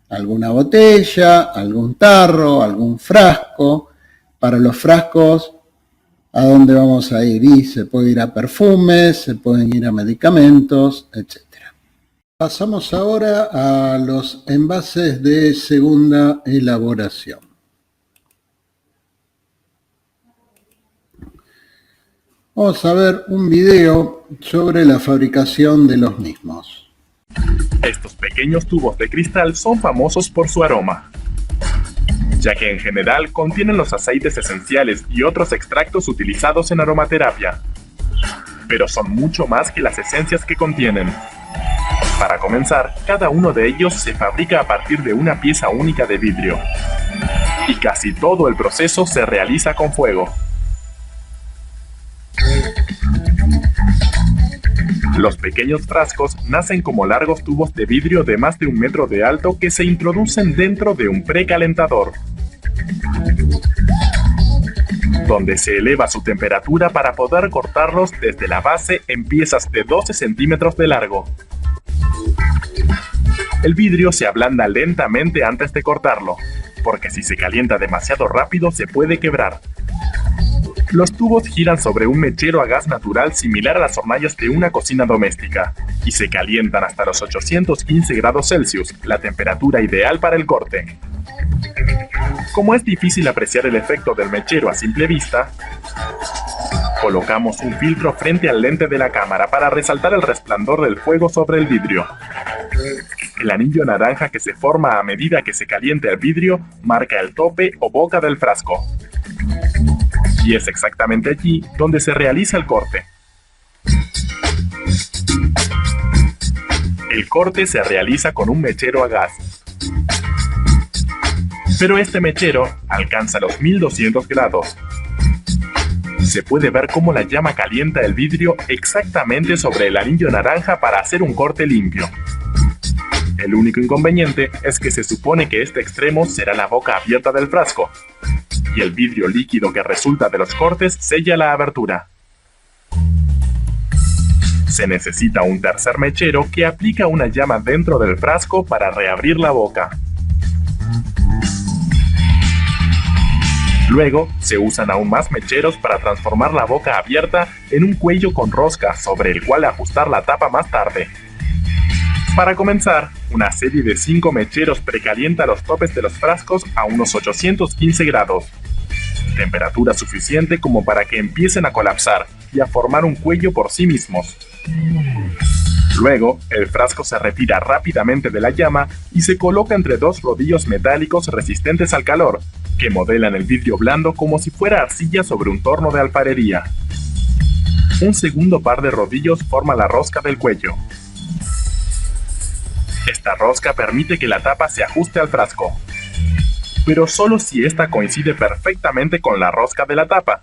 Speaker 1: Alguna botella, algún tarro, algún frasco. Para los frascos, ¿a dónde vamos a ir? Y se puede ir a perfumes, se pueden ir a medicamentos, etc. Pasamos ahora a los envases de segunda elaboración. Vamos a ver un video sobre la fabricación de los mismos.
Speaker 4: Estos pequeños tubos de cristal son famosos por su aroma, ya que en general contienen los aceites esenciales y otros extractos utilizados en aromaterapia. Pero son mucho más que las esencias que contienen. Para comenzar, cada uno de ellos se fabrica a partir de una pieza única de vidrio. Y casi todo el proceso se realiza con fuego. Los pequeños frascos nacen como largos tubos de vidrio de más de 1 metro de alto que se introducen dentro de un precalentador, donde se eleva su temperatura para poder cortarlos desde la base en piezas de 12 centímetros de largo. El vidrio se ablanda lentamente antes de cortarlo, porque si se calienta demasiado rápido se puede quebrar. Los tubos giran sobre un mechero a gas natural similar a las hornallas de una cocina doméstica, y se calientan hasta los 815 grados Celsius, la temperatura ideal para el corte. Como es difícil apreciar el efecto del mechero a simple vista, colocamos un filtro frente al lente de la cámara para resaltar el resplandor del fuego sobre el vidrio. El anillo naranja que se forma a medida que se calienta el vidrio marca el tope o boca del frasco. Y es exactamente allí donde se realiza el corte. El corte se realiza con un mechero a gas. pero este mechero alcanza los 1200 grados. Se puede ver cómo la llama calienta el vidrio exactamente sobre el anillo naranja para hacer un corte limpio. El único inconveniente es que se supone que este extremo será la boca abierta del frasco, y el vidrio líquido que resulta de los cortes sella la abertura. Se necesita un tercer mechero que aplica una llama dentro del frasco para reabrir la boca. Luego, se usan aún más mecheros para transformar la boca abierta en un cuello con rosca sobre el cual ajustar la tapa más tarde. Para comenzar, una serie de 5 mecheros precalienta los topes de los frascos a unos 815 grados, temperatura suficiente como para que empiecen a colapsar y a formar un cuello por sí mismos. Luego, el frasco se retira rápidamente de la llama y se coloca entre dos rodillos metálicos resistentes al calor, que modelan el vidrio blando como si fuera arcilla sobre un torno de alfarería. Un segundo par de rodillos forma la rosca del cuello. Esta rosca permite que la tapa se ajuste al frasco, pero solo si esta coincide perfectamente con la rosca de la tapa.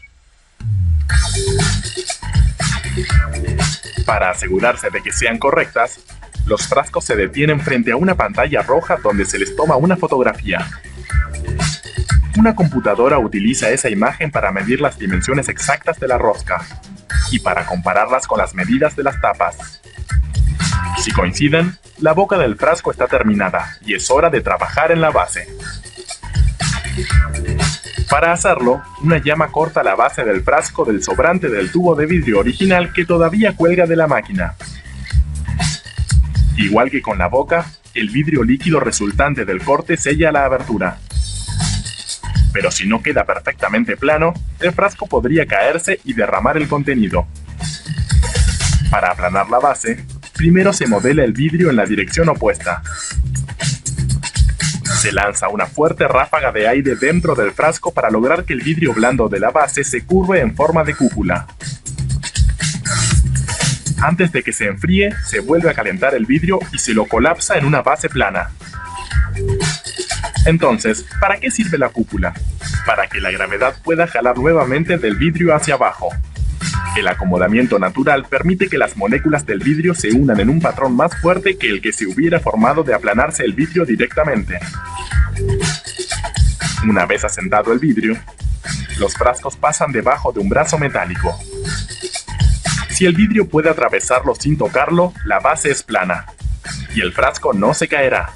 Speaker 4: Para asegurarse de que sean correctas, los frascos se detienen frente a una pantalla roja donde se les toma una fotografía. Una computadora utiliza esa imagen para medir las dimensiones exactas de la rosca y para compararlas con las medidas de las tapas. Si coinciden, la boca del frasco está terminada y es hora de trabajar en la base. Para hacerlo, una llama corta la base del frasco del sobrante del tubo de vidrio original que todavía cuelga de la máquina. Igual que con la boca, el vidrio líquido resultante del corte sella la abertura. Pero si no queda perfectamente plano, el frasco podría caerse y derramar el contenido. Para aplanar la base, primero se modela el vidrio en la dirección opuesta. Se lanza una fuerte ráfaga de aire dentro del frasco para lograr que el vidrio blando de la base se curve en forma de cúpula. Antes de que se enfríe, se vuelve a calentar el vidrio y se lo colapsa en una base plana. Entonces, ¿para qué sirve la cúpula? Para que la gravedad pueda jalar nuevamente del vidrio hacia abajo. El acomodamiento natural permite que las moléculas del vidrio se unan en un patrón más fuerte que el que se hubiera formado de aplanarse el vidrio directamente. Una vez asentado el vidrio, los frascos pasan debajo de un brazo metálico. Si el vidrio puede atravesarlo sin tocarlo, la base es plana, y el frasco no se caerá.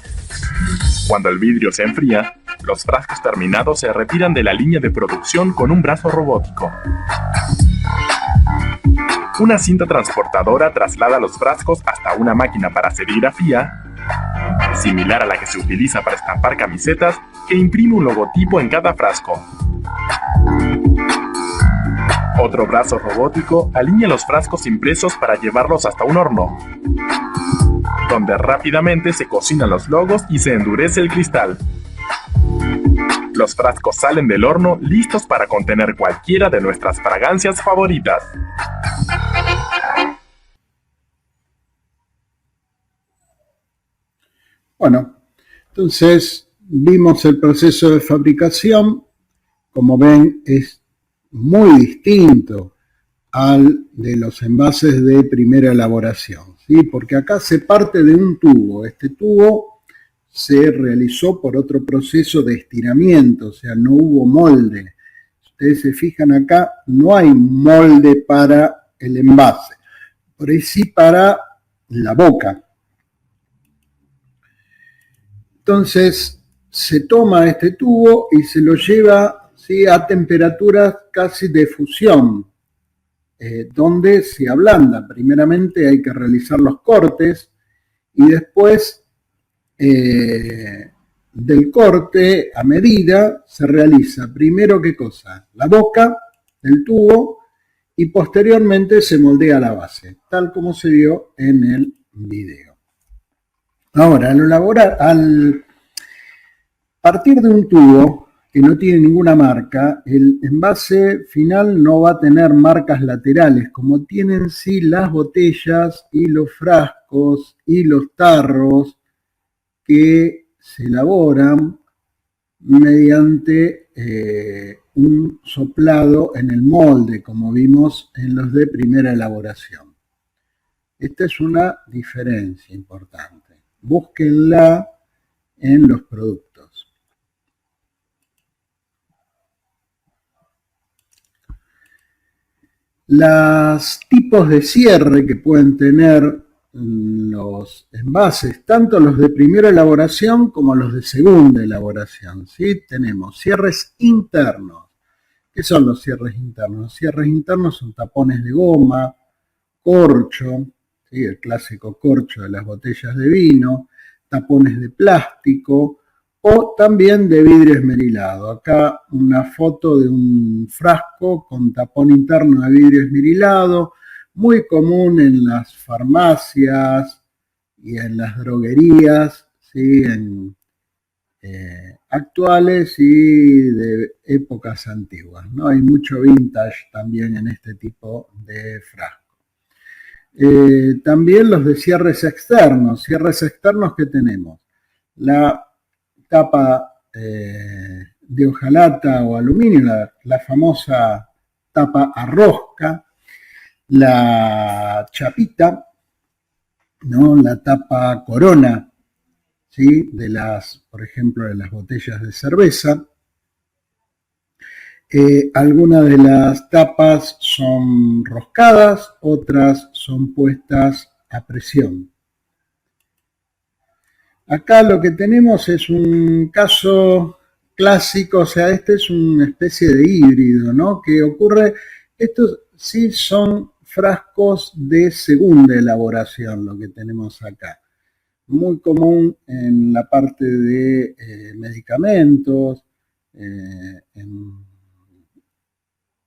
Speaker 4: Cuando el vidrio se enfría, los frascos terminados se retiran de la línea de producción con un brazo robótico. Una cinta transportadora traslada los frascos hasta una máquina para serigrafía, similar a la que se utiliza para estampar camisetas, que imprime un logotipo en cada frasco. Otro brazo robótico alinea los frascos impresos para llevarlos hasta un horno, donde rápidamente se cocinan los logos y se endurece el cristal. Los frascos salen del horno listos para contener cualquiera de nuestras fragancias favoritas.
Speaker 1: Bueno, entonces vimos el proceso de fabricación. Como ven, es muy distinto al de los envases de primera elaboración, ¿sí? Porque acá se parte de un tubo. Este tubo se realizó por otro proceso de estiramiento, o sea, no hubo molde. Ustedes se fijan acá, no hay molde para el envase, por ahí sí para la boca. Entonces se toma este tubo y se lo lleva, ¿sí?, a temperaturas casi de fusión, donde se ablanda. Primeramente hay que realizar los cortes y después del corte a medida se realiza primero, ¿qué cosa? La boca del tubo, y posteriormente se moldea la base, tal como se vio en el video. Ahora, al partir de un tubo que no tiene ninguna marca, el envase final no va a tener marcas laterales, como tienen sí las botellas y los frascos y los tarros que se elaboran mediante un soplado en el molde, como vimos en los de primera elaboración. Esta es una diferencia importante. Búsquenla en los productos. Los tipos de cierre que pueden tener los envases, tanto los de primera elaboración como los de segunda elaboración, ¿sí? Tenemos cierres internos. ¿Qué son los cierres internos? Los cierres internos son tapones de goma, corcho, ¿sí? El clásico corcho de las botellas de vino, tapones de plástico o también de vidrio esmerilado. Acá una foto de un frasco con tapón interno de vidrio esmerilado, muy común en las farmacias y en las droguerías, ¿sí? Actuales y de épocas antiguas, ¿no? Hay mucho vintage también en este tipo de frasco. También los de cierres externos que tenemos. La tapa de hojalata o aluminio, la famosa tapa a rosca, la chapita, ¿no? La tapa corona, ¿sí? Por ejemplo, de las botellas de cerveza. Algunas de las tapas son roscadas, otras son puestas a presión. Acá lo que tenemos es un caso clásico, o sea, este es una especie de híbrido, ¿no? Que ocurre, estos sí son frascos de segunda elaboración, lo que tenemos acá. Muy común en la parte de medicamentos, en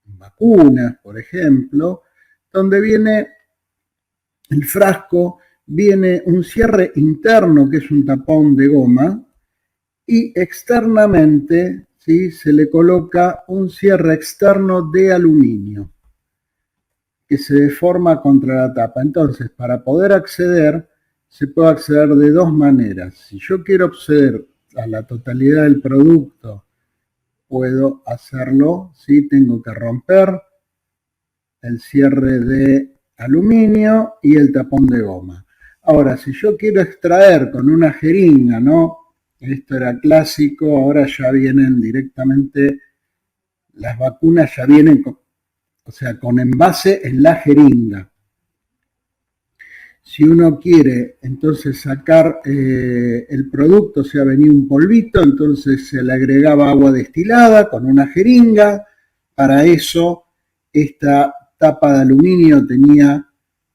Speaker 1: vacunas, por ejemplo, donde viene el frasco, viene un cierre interno que es un tapón de goma y externamente, ¿sí? Se le coloca un cierre externo de aluminio que se deforma contra la tapa. Entonces, para poder acceder, se puede acceder de dos maneras. Si yo quiero acceder a la totalidad del producto, puedo hacerlo, ¿sí? Tengo que romper el cierre de aluminio y el tapón de goma. Ahora, si yo quiero extraer con una jeringa, ¿no? Esto era clásico, ahora ya vienen directamente, las vacunas ya vienen con envase en la jeringa. Si uno quiere entonces sacar el producto, o sea, venía un polvito, entonces se le agregaba agua destilada con una jeringa. Para eso, esta tapa de aluminio tenía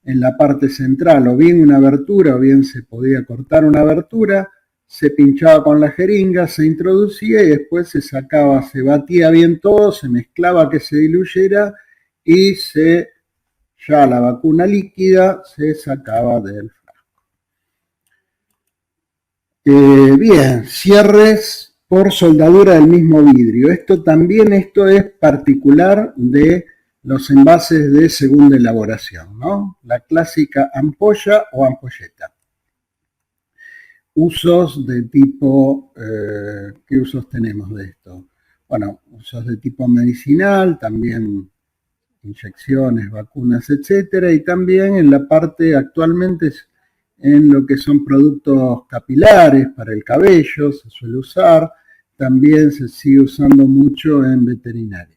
Speaker 1: en la parte central o bien una abertura o bien se podía cortar una abertura, se pinchaba con la jeringa, se introducía y después se sacaba, se batía bien todo, se mezclaba que se diluyera y ya la vacuna líquida se sacaba del frasco. Bien, cierres por soldadura del mismo vidrio. Esto es particular de los envases de segunda elaboración, ¿no? La clásica ampolla o ampolleta. Usos de tipo, ¿qué usos tenemos de esto? Bueno, usos de tipo medicinal, también inyecciones, vacunas, etcétera, y también en la parte actualmente en lo que son productos capilares para el cabello, se suele usar, también se sigue usando mucho en veterinaria.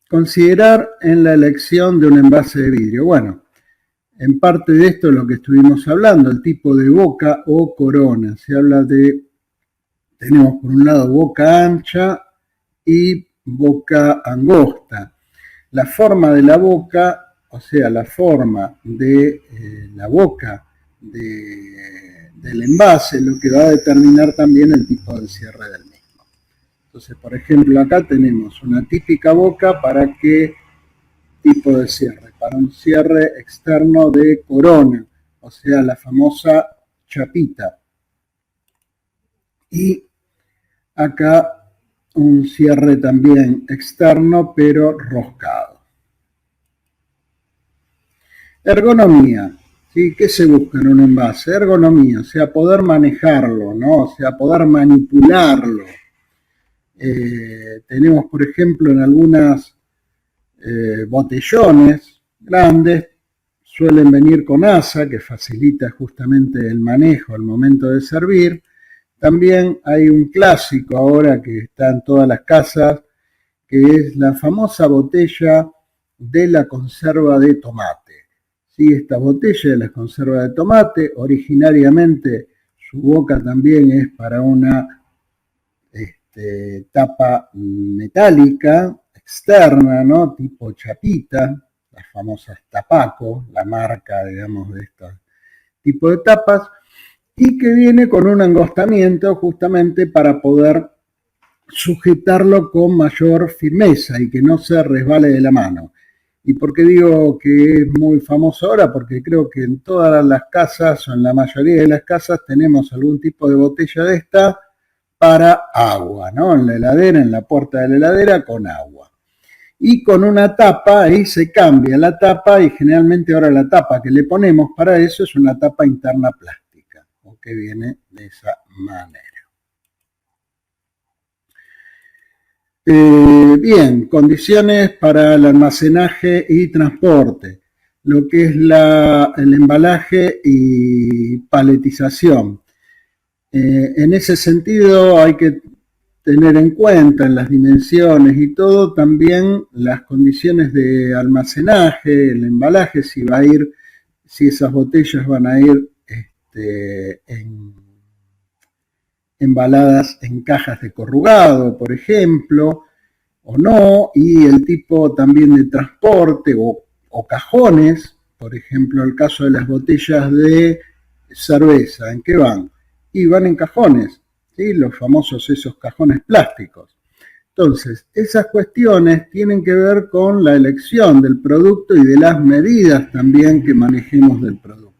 Speaker 1: Considerar en la elección de un envase de vidrio. Bueno, en parte de esto es lo que estuvimos hablando, el tipo de boca o corona. Se habla tenemos por un lado boca ancha y boca angosta. La forma de la boca, o sea, la forma de la boca del envase, lo que va a determinar también el tipo de cierre del mismo. Entonces, por ejemplo, acá tenemos una típica boca para qué tipo de cierre, para un cierre externo de corona, o sea, la famosa chapita. Y acá un cierre también externo, pero roscado. Ergonomía. ¿Sí? ¿Qué se busca en un envase? Ergonomía, o sea, poder manejarlo, ¿no? O sea, poder manipularlo. Tenemos, por ejemplo, en algunas botellones grandes, suelen venir con asa, que facilita justamente el manejo al momento de servir. También hay un clásico ahora que está en todas las casas, que es la famosa botella de la conserva de tomate. ¿Sí? Esta botella de la conserva de tomate, originariamente su boca también es para una tapa metálica externa, ¿no? Tipo chapita, las famosas Tapaco, la marca, digamos, de este tipo de tapas, y que viene con un angostamiento justamente para poder sujetarlo con mayor firmeza y que no se resbale de la mano. ¿Y por qué digo que es muy famoso ahora? Porque creo que en todas las casas, o en la mayoría de las casas, tenemos algún tipo de botella de esta para agua, ¿no? En la heladera, en la puerta de la heladera, con agua. Y con una tapa, ahí se cambia la tapa, y generalmente ahora la tapa que le ponemos para eso es una tapa interna plástica, o que viene de esa manera. Bien, condiciones para el almacenaje y transporte, lo que es el embalaje y paletización. En ese sentido hay que tener en cuenta en las dimensiones y todo también las condiciones de almacenaje, el embalaje, si esas botellas van a ir embaladas en cajas de corrugado, por ejemplo, o no, y el tipo también de transporte o cajones, por ejemplo, el caso de las botellas de cerveza, ¿en qué van? Y van en cajones, ¿sí? Los famosos esos cajones plásticos. Entonces, esas cuestiones tienen que ver con la elección del producto y de las medidas también que manejemos del producto.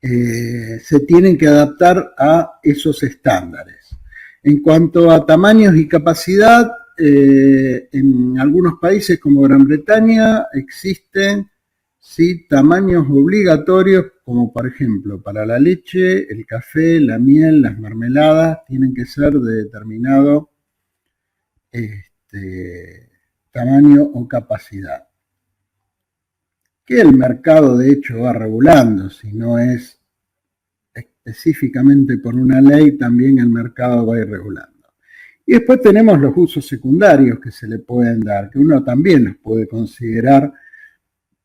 Speaker 1: Se tienen que adaptar a esos estándares. En cuanto a tamaños y capacidad, en algunos países como Gran Bretaña existen ¿sí? tamaños obligatorios, como por ejemplo para la leche, el café, la miel, las mermeladas, tienen que ser de determinado tamaño o capacidad. Que el mercado de hecho va regulando, si no es específicamente por una ley, también el mercado va a ir regulando. Y después tenemos los usos secundarios que se le pueden dar, que uno también los puede considerar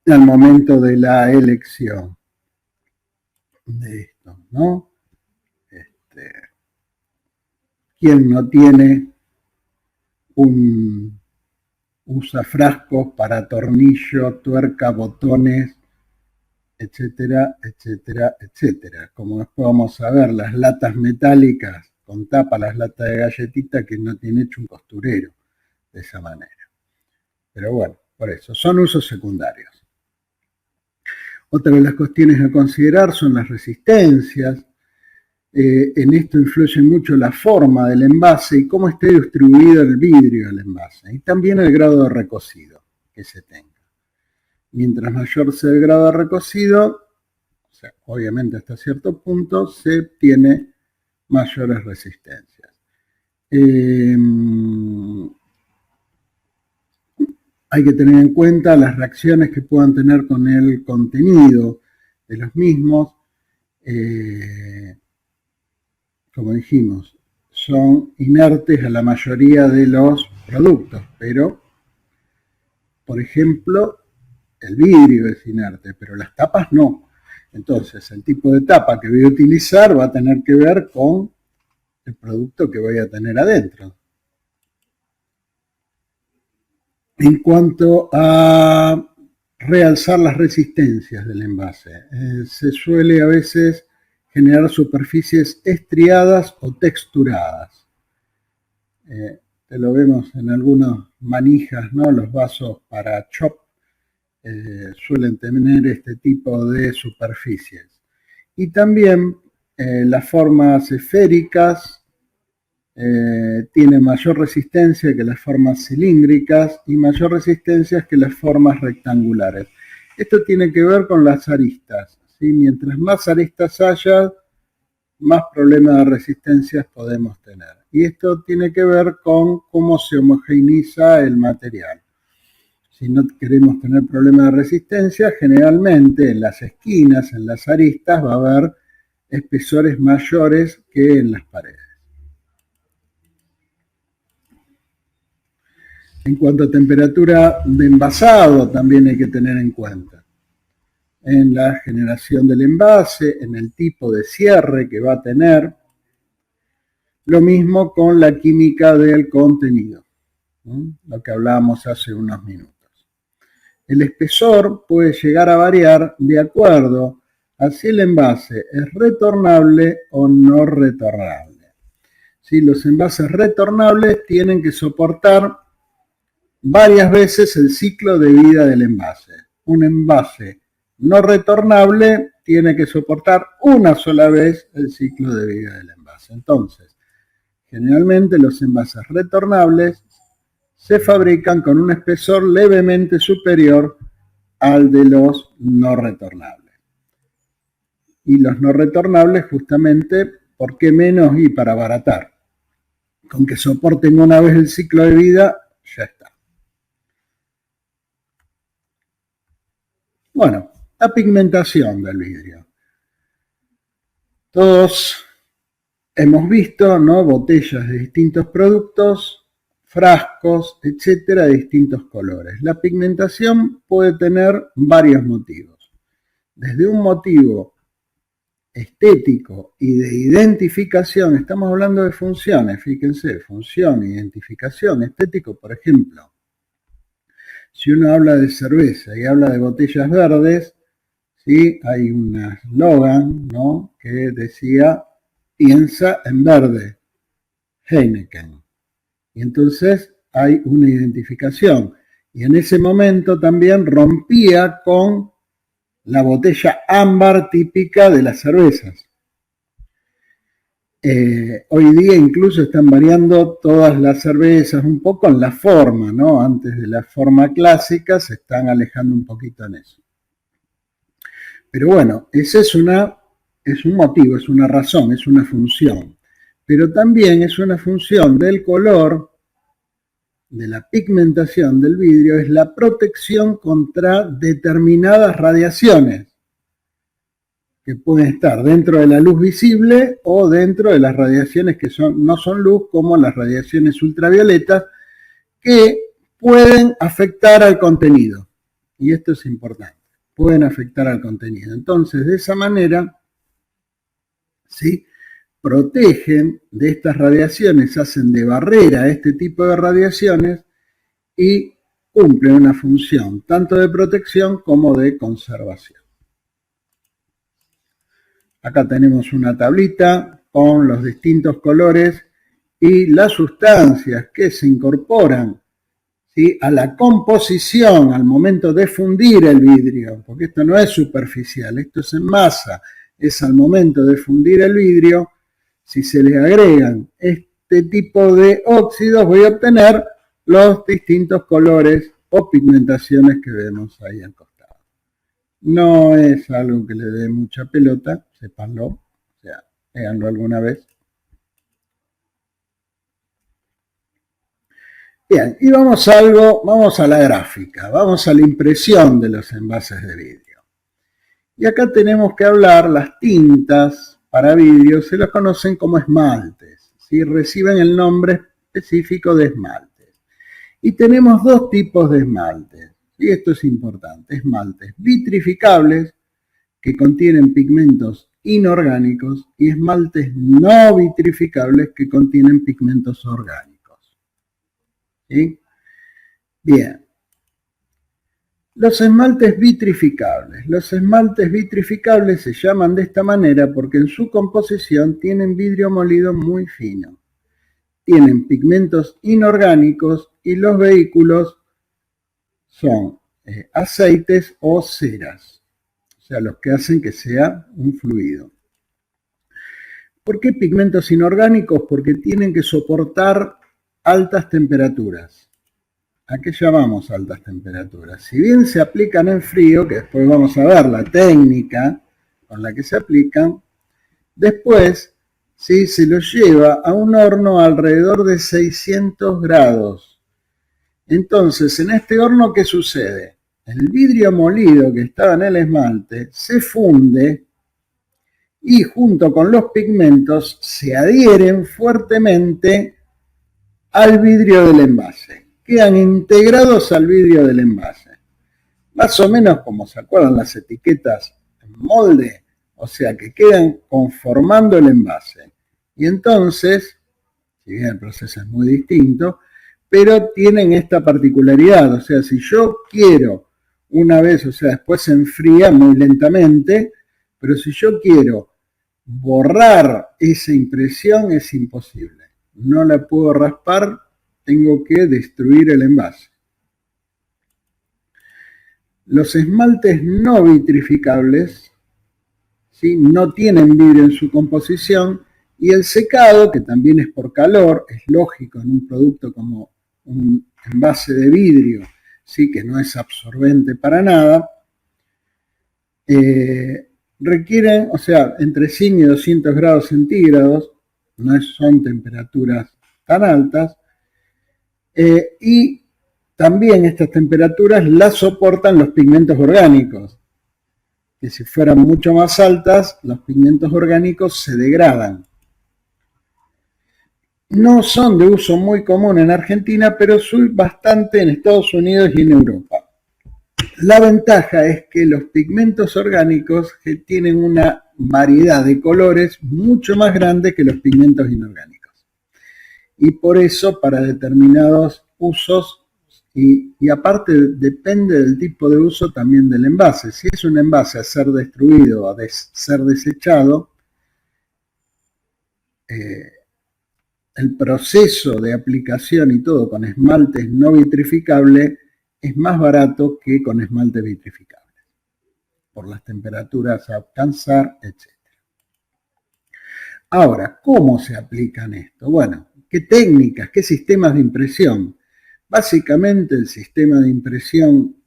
Speaker 1: al momento de la elección de esto, ¿no? ¿Quién no tiene un usafrascos para tornillo, tuerca, botones, etcétera, etcétera, etcétera? Como después vamos a ver, las latas metálicas con tapa, las latas de galletita que no tiene hecho un costurero de esa manera. Pero bueno, por eso, son usos secundarios. Otra de las cuestiones a considerar son las resistencias. En esto influye mucho la forma del envase y cómo esté distribuido el vidrio del envase. Y también el grado de recocido que se tenga. Mientras mayor sea el grado de recocido, o sea, obviamente hasta cierto punto, se tiene mayores resistencias. Hay que tener en cuenta las reacciones que puedan tener con el contenido de los mismos. Como dijimos, son inertes a la mayoría de los productos, pero, por ejemplo, el vidrio es inerte, pero las tapas no. Entonces, el tipo de tapa que voy a utilizar va a tener que ver con el producto que voy a tener adentro. En cuanto a realzar las resistencias del envase, se suele a veces generar superficies estriadas o texturadas. Lo vemos en algunas manijas, ¿no? Los vasos para chop suelen tener este tipo de superficies. Y también las formas esféricas tienen mayor resistencia que las formas cilíndricas y mayor resistencia que las formas rectangulares. Esto tiene que ver con las aristas, ¿sí? Mientras más aristas haya, más problemas de resistencias podemos tener. Y esto tiene que ver con cómo se homogeneiza el material. Si no queremos tener problemas de resistencia, generalmente en las esquinas, en las aristas, va a haber espesores mayores que en las paredes. En cuanto a temperatura de envasado, también hay que tener en cuenta. En la generación del envase, en el tipo de cierre que va a tener. Lo mismo con la química del contenido, ¿no? Lo que hablábamos hace unos minutos. El espesor puede llegar a variar de acuerdo a si el envase es retornable o no retornable. ¿Sí? Los envases retornables tienen que soportar varias veces el ciclo de vida del envase. Un envase no retornable tiene que soportar una sola vez el ciclo de vida del envase. Entonces, generalmente los envases retornables se fabrican con un espesor levemente superior al de los no retornables. Y los no retornables, justamente, ¿por qué menos? Y para abaratar. Con que soporten una vez el ciclo de vida, ya está. Bueno, la pigmentación del vidrio. Todos hemos visto, ¿no?, botellas de distintos productos, frascos, etcétera, de distintos colores. La pigmentación puede tener varios motivos. Desde un motivo estético y de identificación, estamos hablando de funciones, fíjense, función, identificación, estético, por ejemplo. Si uno habla de cerveza y habla de botellas verdes, ¿sí?, hay un eslogan, ¿no?, que decía, piensa en verde, Heineken. Y entonces hay una identificación. Y en ese momento también rompía con la botella ámbar típica de las cervezas. Hoy día incluso están variando todas las cervezas un poco en la forma, ¿no? Antes de la forma clásica se están alejando un poquito en eso. Pero bueno, ese es un motivo, es una razón, es una función. Pero también es una función del color, de la pigmentación del vidrio, es la protección contra determinadas radiaciones que pueden estar dentro de la luz visible o dentro de las radiaciones que no son luz, como las radiaciones ultravioletas, que pueden afectar al contenido. Y esto es importante, pueden afectar al contenido. Entonces, de esa manera, ¿sí?, protegen de estas radiaciones, hacen de barrera a este tipo de radiaciones y cumplen una función tanto de protección como de conservación. Acá tenemos una tablita con los distintos colores y las sustancias que se incorporan, ¿sí?, a la composición al momento de fundir el vidrio, porque esto no es superficial, esto es en masa, es al momento de fundir el vidrio. Si se le agregan este tipo de óxidos, voy a obtener los distintos colores o pigmentaciones que vemos ahí al costado. No es algo que le dé mucha pelota, sépanlo, o sea, háganlo alguna vez. Bien, y vamos a la gráfica, vamos a la impresión de los envases de vidrio. Y acá tenemos que hablar las tintas para vidrio, se los conocen como esmaltes, ¿sí?, reciben el nombre específico de esmaltes. Y tenemos dos tipos de esmaltes, y esto es importante, esmaltes vitrificables, que contienen pigmentos inorgánicos, y esmaltes no vitrificables, que contienen pigmentos orgánicos. ¿Sí? Bien. Los esmaltes vitrificables. Los esmaltes vitrificables se llaman de esta manera porque en su composición tienen vidrio molido muy fino. Tienen pigmentos inorgánicos y los vehículos son aceites o ceras, o sea, los que hacen que sea un fluido. ¿Por qué pigmentos inorgánicos? Porque tienen que soportar altas temperaturas. ¿A qué llamamos altas temperaturas? Si bien se aplican en frío, que después vamos a ver la técnica con la que se aplican, después ¿sí? Se los lleva a un horno alrededor de 600 grados. Entonces, en este horno, ¿qué sucede? El vidrio molido que estaba en el esmalte se funde y junto con los pigmentos se adhieren fuertemente al vidrio del envase. Quedan integrados al vidrio del envase. Más o menos como se acuerdan las etiquetas en molde, o sea que quedan conformando el envase. Y entonces, si bien el proceso es muy distinto, pero tienen esta particularidad, o sea, si yo quiero una vez, o sea, después se enfría muy lentamente, pero si yo quiero borrar esa impresión es imposible. No la puedo raspar, tengo que destruir el envase. Los esmaltes no vitrificables, ¿sí? No tienen vidrio en su composición y el secado, que también es por calor, es lógico en un producto como un envase de vidrio, ¿sí? Que no es absorbente para nada, requieren, o sea, entre 100 y 200 grados centígrados, no son temperaturas tan altas, y también estas temperaturas las soportan los pigmentos orgánicos, que si fueran mucho más altas, los pigmentos orgánicos se degradan. No son de uso muy común en Argentina, pero son bastante en Estados Unidos y en Europa. La ventaja es que los pigmentos orgánicos tienen una variedad de colores mucho más grande que los pigmentos inorgánicos. Y por eso, para determinados usos, y aparte depende del tipo de uso también del envase. Si es un envase a ser destruido o a ser desechado, el proceso de aplicación y todo con esmaltes no vitrificables es más barato que con esmaltes vitrificables, por las temperaturas a alcanzar, etc. Ahora, ¿cómo se aplican esto? Bueno, ¿qué técnicas, qué sistemas de impresión? Básicamente el sistema de impresión,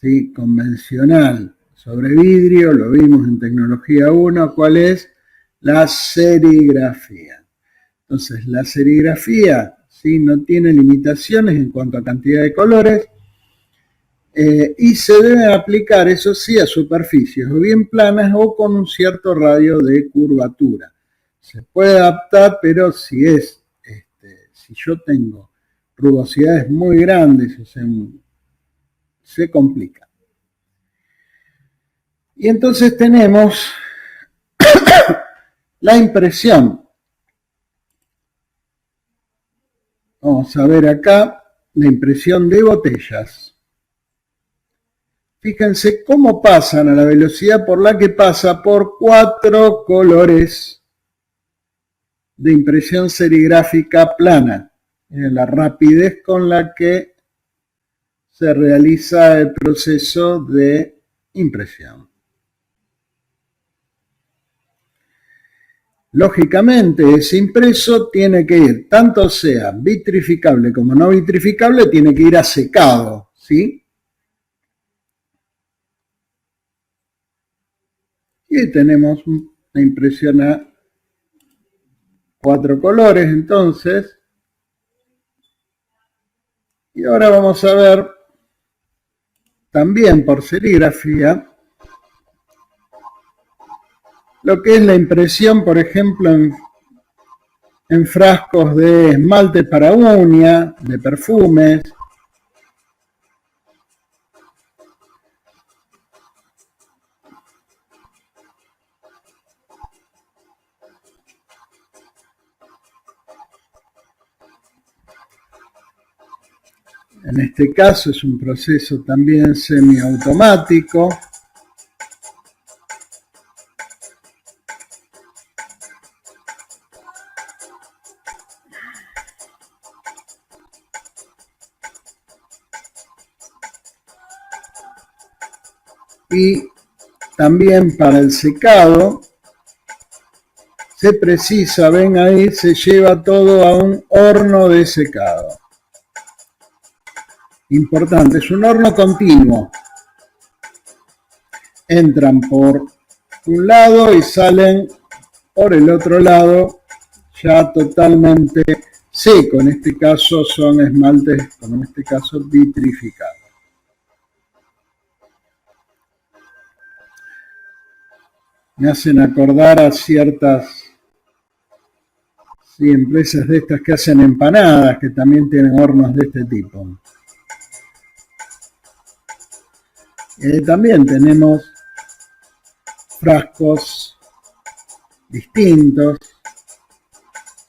Speaker 1: ¿sí? Convencional sobre vidrio, lo vimos en tecnología 1, ¿cuál es? La serigrafía. Entonces, la serigrafía, ¿sí? No tiene limitaciones en cuanto a cantidad de colores y se debe aplicar, eso sí, a superficies o bien planas o con un cierto radio de curvatura. Se puede adaptar, pero si yo tengo rugosidades muy grandes, se complica. Y entonces tenemos la impresión. Vamos a ver acá la impresión de botellas. Fíjense cómo pasan a la velocidad por la que pasa por 4 colores de impresión serigráfica plana. La rapidez con la que se realiza el proceso de impresión. Lógicamente, ese impreso tiene que ir, tanto sea vitrificable como no vitrificable, tiene que ir a secado, ¿sí? Y ahí tenemos una impresión a 4 colores, entonces. Y ahora vamos a ver, también por serigrafía, lo que es la impresión, por ejemplo, en frascos de esmalte para uña, de perfumes. En este caso es un proceso también semiautomático. Y también para el secado se precisa, ven ahí, se lleva todo a un horno de secado. importante, es un horno continuo. Entran por un lado y salen por el otro lado ya totalmente seco. En este caso son esmaltes, como en este caso, vitrificados. Me hacen acordar a ciertas empresas de estas que hacen empanadas, que también tienen hornos de este tipo. También tenemos frascos distintos.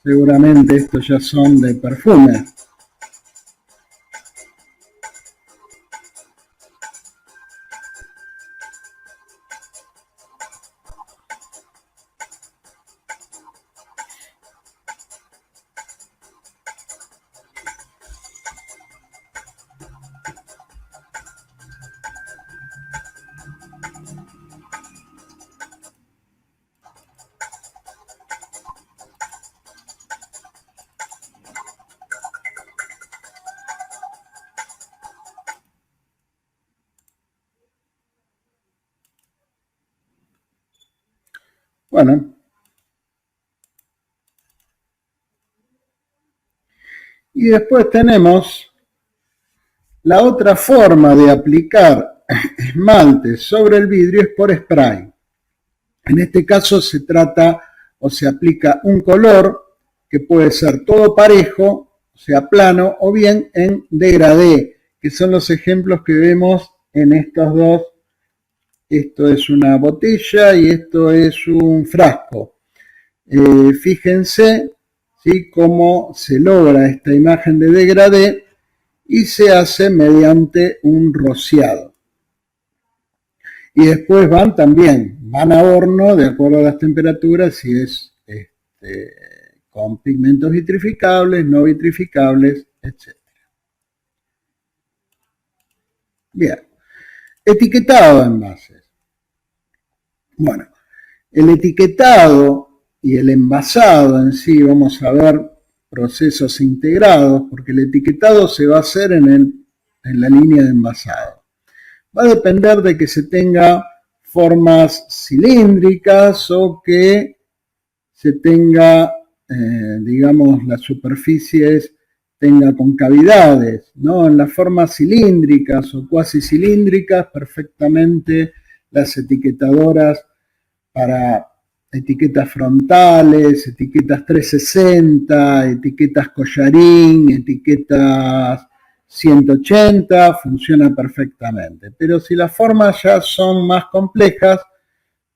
Speaker 1: Seguramente estos ya son de perfume. Bueno, y después tenemos la otra forma de aplicar esmalte sobre el vidrio es por spray. En este caso se trata o se aplica un color que puede ser todo parejo, o sea, plano, o bien en degradé, que son los ejemplos que vemos en estos dos. Esto es una botella y esto es un frasco. Fíjense, ¿sí?, cómo se logra esta imagen de degradé y se hace mediante un rociado. Y después van a horno de acuerdo a las temperaturas, si es con pigmentos vitrificables, no vitrificables, etc. Bien, etiquetado de envases. Bueno, el etiquetado y el envasado en sí, vamos a ver procesos integrados, porque el etiquetado se va a hacer en la línea de envasado. Va a depender de que se tenga formas cilíndricas o que se tenga, digamos, las superficies tenga concavidades, ¿no? En las formas cilíndricas o cuasi cilíndricas, perfectamente las etiquetadoras para etiquetas frontales, etiquetas 360, etiquetas collarín, etiquetas 180, funciona perfectamente. Pero si las formas ya son más complejas,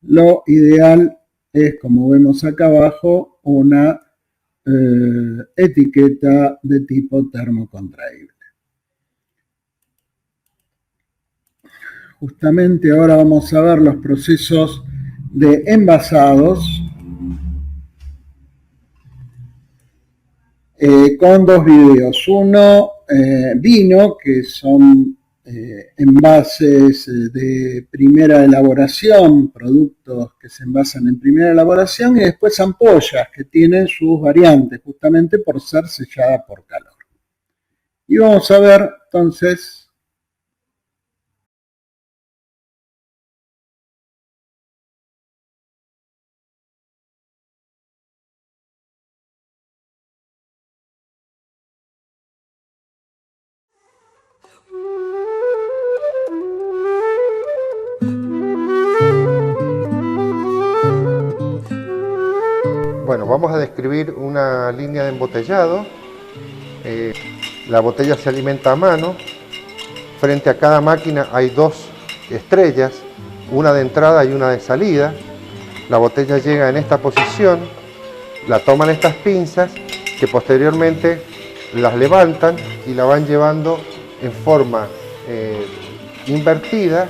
Speaker 1: lo ideal es, como vemos acá abajo, una etiqueta de tipo termocontraíble. Justamente ahora vamos a ver los procesos de envasados con dos videos. Uno, vino, que son envases de primera elaboración, productos que se envasan en primera elaboración, y después ampollas que tienen sus variantes, justamente por ser sellada por calor. Y vamos a ver entonces
Speaker 5: Bueno, vamos a describir una línea de embotellado. La botella se alimenta a mano. Frente a cada máquina hay dos estrellas, una de entrada y una de salida. La botella llega en esta posición, la toman estas pinzas que posteriormente las levantan y la van llevando en forma invertida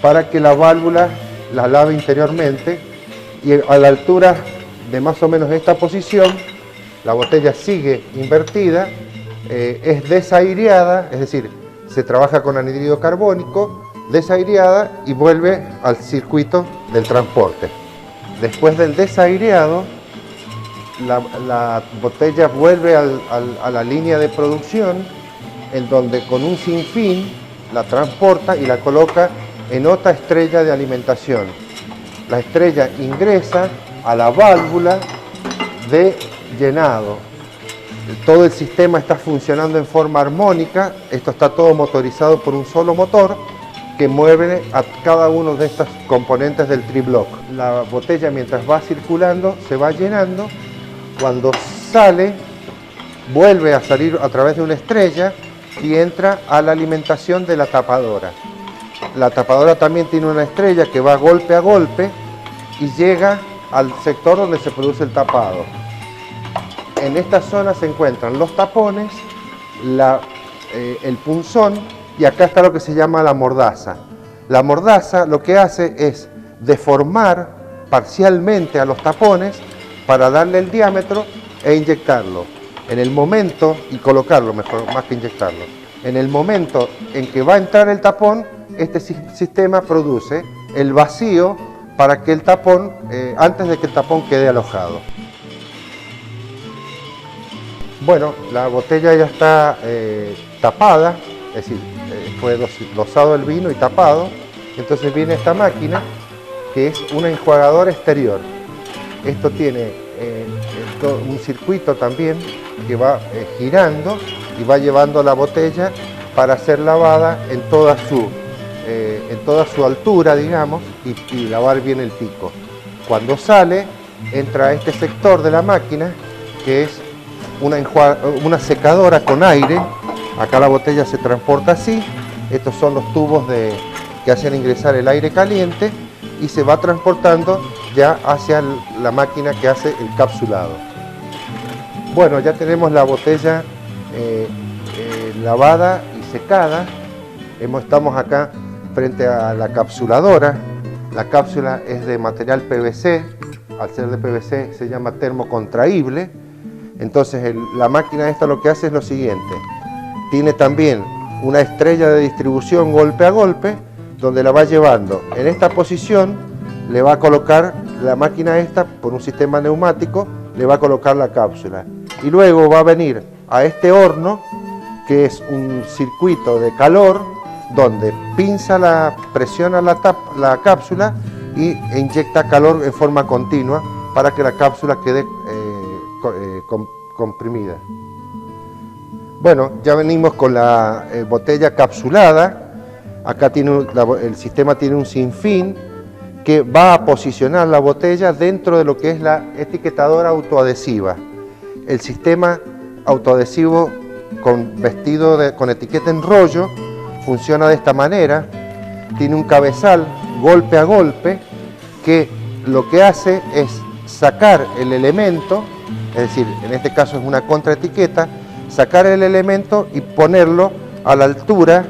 Speaker 5: para que la válvula la lave interiormente, y a la altura de más o menos esta posición la botella sigue invertida, es desaireada, es decir, se trabaja con anhídrido carbónico, desaireada, y vuelve al circuito del transporte. Después del desaireado, la botella vuelve a la línea de producción en donde con un sinfín la transporta y la coloca en otra estrella de alimentación. La estrella ingresa a la válvula de llenado. Todo el sistema está funcionando en forma armónica, esto está todo motorizado por un solo motor que mueve a cada uno de estos componentes del triblock. La botella, mientras va circulando, se va llenando. Cuando sale, vuelve a salir a través de una estrella y entra a la alimentación de la tapadora. La tapadora también tiene una estrella que va golpe a golpe y llega al sector donde se produce el tapado. En esta zona se encuentran los tapones, el punzón, y acá está lo que se llama la mordaza. La mordaza lo que hace es deformar parcialmente a los tapones para darle el diámetro e inyectarlo. En el momento, y colocarlo mejor, más que inyectarlo, en el momento en que va a entrar el tapón, este sistema produce el vacío para que el tapón, antes de que el tapón quede alojado. Bueno, la botella ya está tapada, es decir, fue dosado el vino y tapado. Entonces viene esta máquina que es una enjuagadora exterior. Esto tiene un circuito también que va girando y va llevando la botella para ser lavada en toda su altura, digamos, y lavar bien el pico. Cuando sale, entra a este sector de la máquina que es una secadora con aire. Acá la botella se transporta así. Estos son los tubos que hacen ingresar el aire caliente y se va transportando ya hacia la máquina que hace el capsulado. Bueno, ya tenemos la botella lavada y secada. Estamos acá frente a la capsuladora. La cápsula es de material PVC. Al ser de PVC se llama termocontraíble. Entonces la máquina esta lo que hace es lo siguiente. Tiene también una estrella de distribución golpe a golpe, donde la va llevando. En esta posición le va a colocar la máquina esta, por un sistema neumático, le va a colocar la cápsula. Y luego va a venir a este horno, que es un circuito de calor, donde presiona la cápsula e inyecta calor en forma continua para que la cápsula quede comprimida. Bueno, ya venimos con la botella capsulada. Acá el sistema tiene un sinfín que va a posicionar la botella dentro de lo que es la etiquetadora autoadhesiva. El sistema autoadhesivo con etiqueta en rollo funciona de esta manera. Tiene un cabezal golpe a golpe que lo que hace es sacar el elemento, es decir, en este caso es una contraetiqueta, sacar el elemento y ponerlo a la altura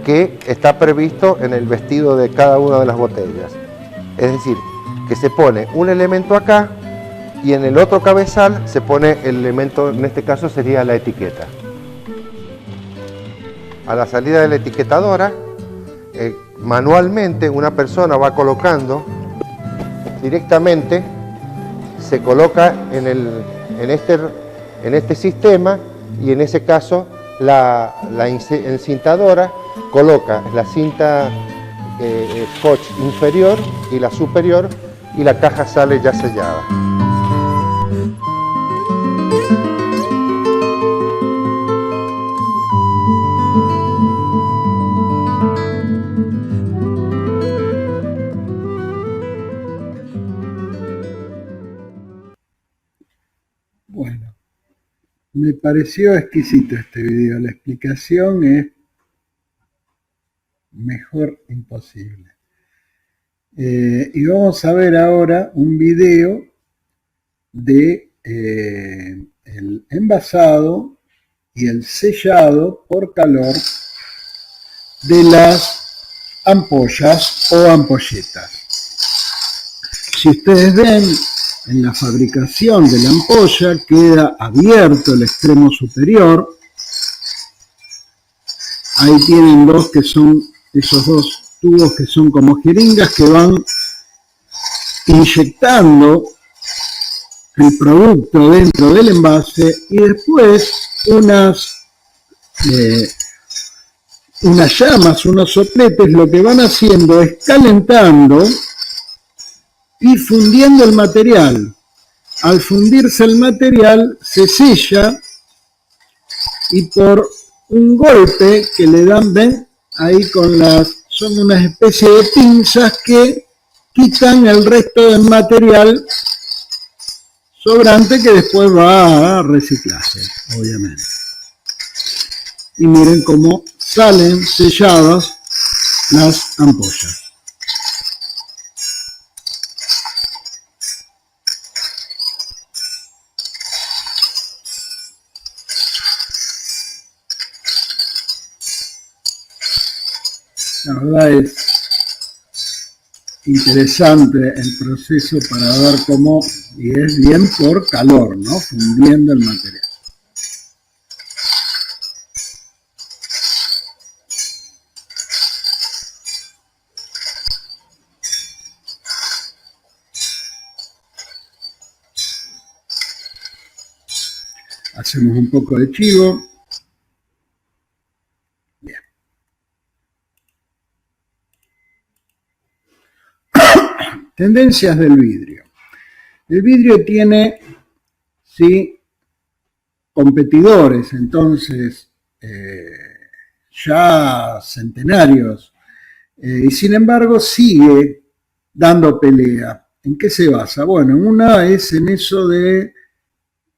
Speaker 5: que está previsto en el vestido de cada una de las botellas. Es decir, que se pone un elemento acá y en el otro cabezal se pone el elemento, en este caso sería la etiqueta. A la salida de la etiquetadora, manualmente una persona va colocando directamente, se coloca en este sistema, y en ese caso la encintadora coloca la cinta scotch inferior y la superior, y la caja sale ya sellada.
Speaker 1: Bueno, me pareció exquisito este video. La explicación es mejor imposible. Y vamos a ver ahora un video de el envasado y el sellado por calor de las ampollas o ampolletas. Si ustedes ven, en la fabricación de la ampolla queda abierto el extremo superior. Ahí tienen esos dos tubos que son como jeringas que van inyectando el producto dentro del envase, y después unas unas llamas, unos sopletes, lo que van haciendo es calentando y fundiendo el material. Al fundirse el material se sella y por un golpe que le dan, ven, ahí son una especie de pinzas que quitan el resto del material sobrante que después va a reciclaje, obviamente. Y miren cómo salen selladas las ampollas. La verdad es interesante el proceso para ver cómo, y es bien por calor, ¿no? Fundiendo el material. Hacemos un poco de chivo. Bien. Tendencias del vidrio. El vidrio tiene, sí, competidores, entonces, ya centenarios, y sin embargo sigue dando pelea. ¿En qué se basa? Bueno, una es en eso de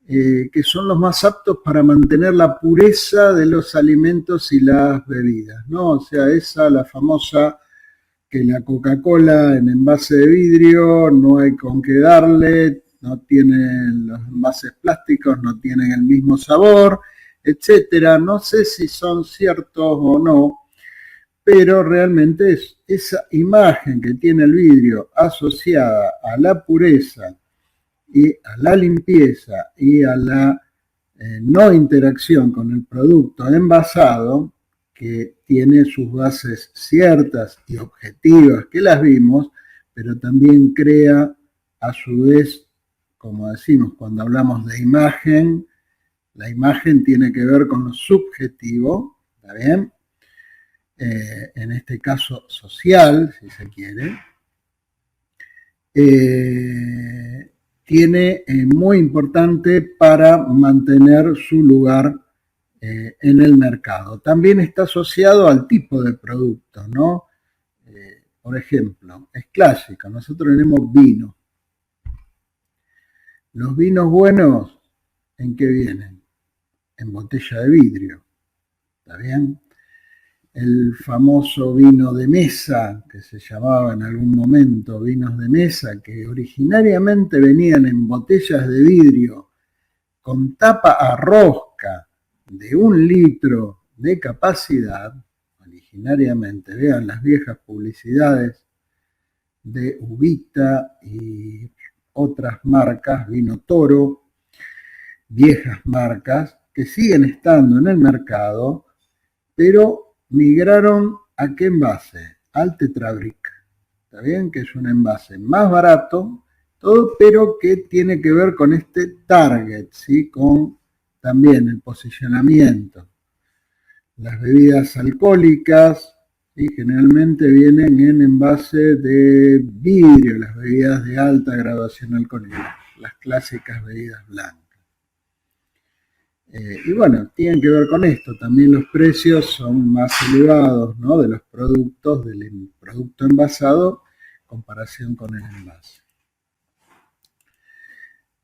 Speaker 1: que son los más aptos para mantener la pureza de los alimentos y las bebidas, ¿no? O sea, la famosa que la Coca-Cola en envase de vidrio no hay con qué darle, no tienen los envases plásticos, no tienen el mismo sabor, etcétera. No sé si son ciertos o no, pero realmente es esa imagen que tiene el vidrio asociada a la pureza y a la limpieza y a la no interacción con el producto envasado, que tiene sus bases ciertas y objetivas, que las vimos, pero también crea a su vez, como decimos cuando hablamos de imagen, la imagen tiene que ver con lo subjetivo, ¿está bien? En este caso social, si se quiere. Tiene muy importante para mantener su lugar en el mercado. También está asociado al tipo de producto, ¿no? Por ejemplo, es clásico, nosotros tenemos vino. Los vinos buenos, ¿en qué vienen? En botella de vidrio, ¿está bien? El famoso vino de mesa, que se llamaba en algún momento vinos de mesa, que originariamente venían en botellas de vidrio con tapa a rosca de 1 litro de capacidad, originariamente, vean las viejas publicidades de Uvita y otras marcas, Vino Toro, viejas marcas que siguen estando en el mercado, pero migraron ¿a qué envase? Al Tetrabric, ¿está bien? Que es un envase más barato, todo, pero que tiene que ver con este target, ¿sí? Con también el posicionamiento. Las bebidas alcohólicas, ¿sí? Generalmente vienen en envase de vidrio, las bebidas de alta graduación alcohólica, las clásicas bebidas blancas. Y bueno, tienen que ver con esto, también los precios son más elevados, ¿no? De los productos, del producto envasado, en comparación con el envase.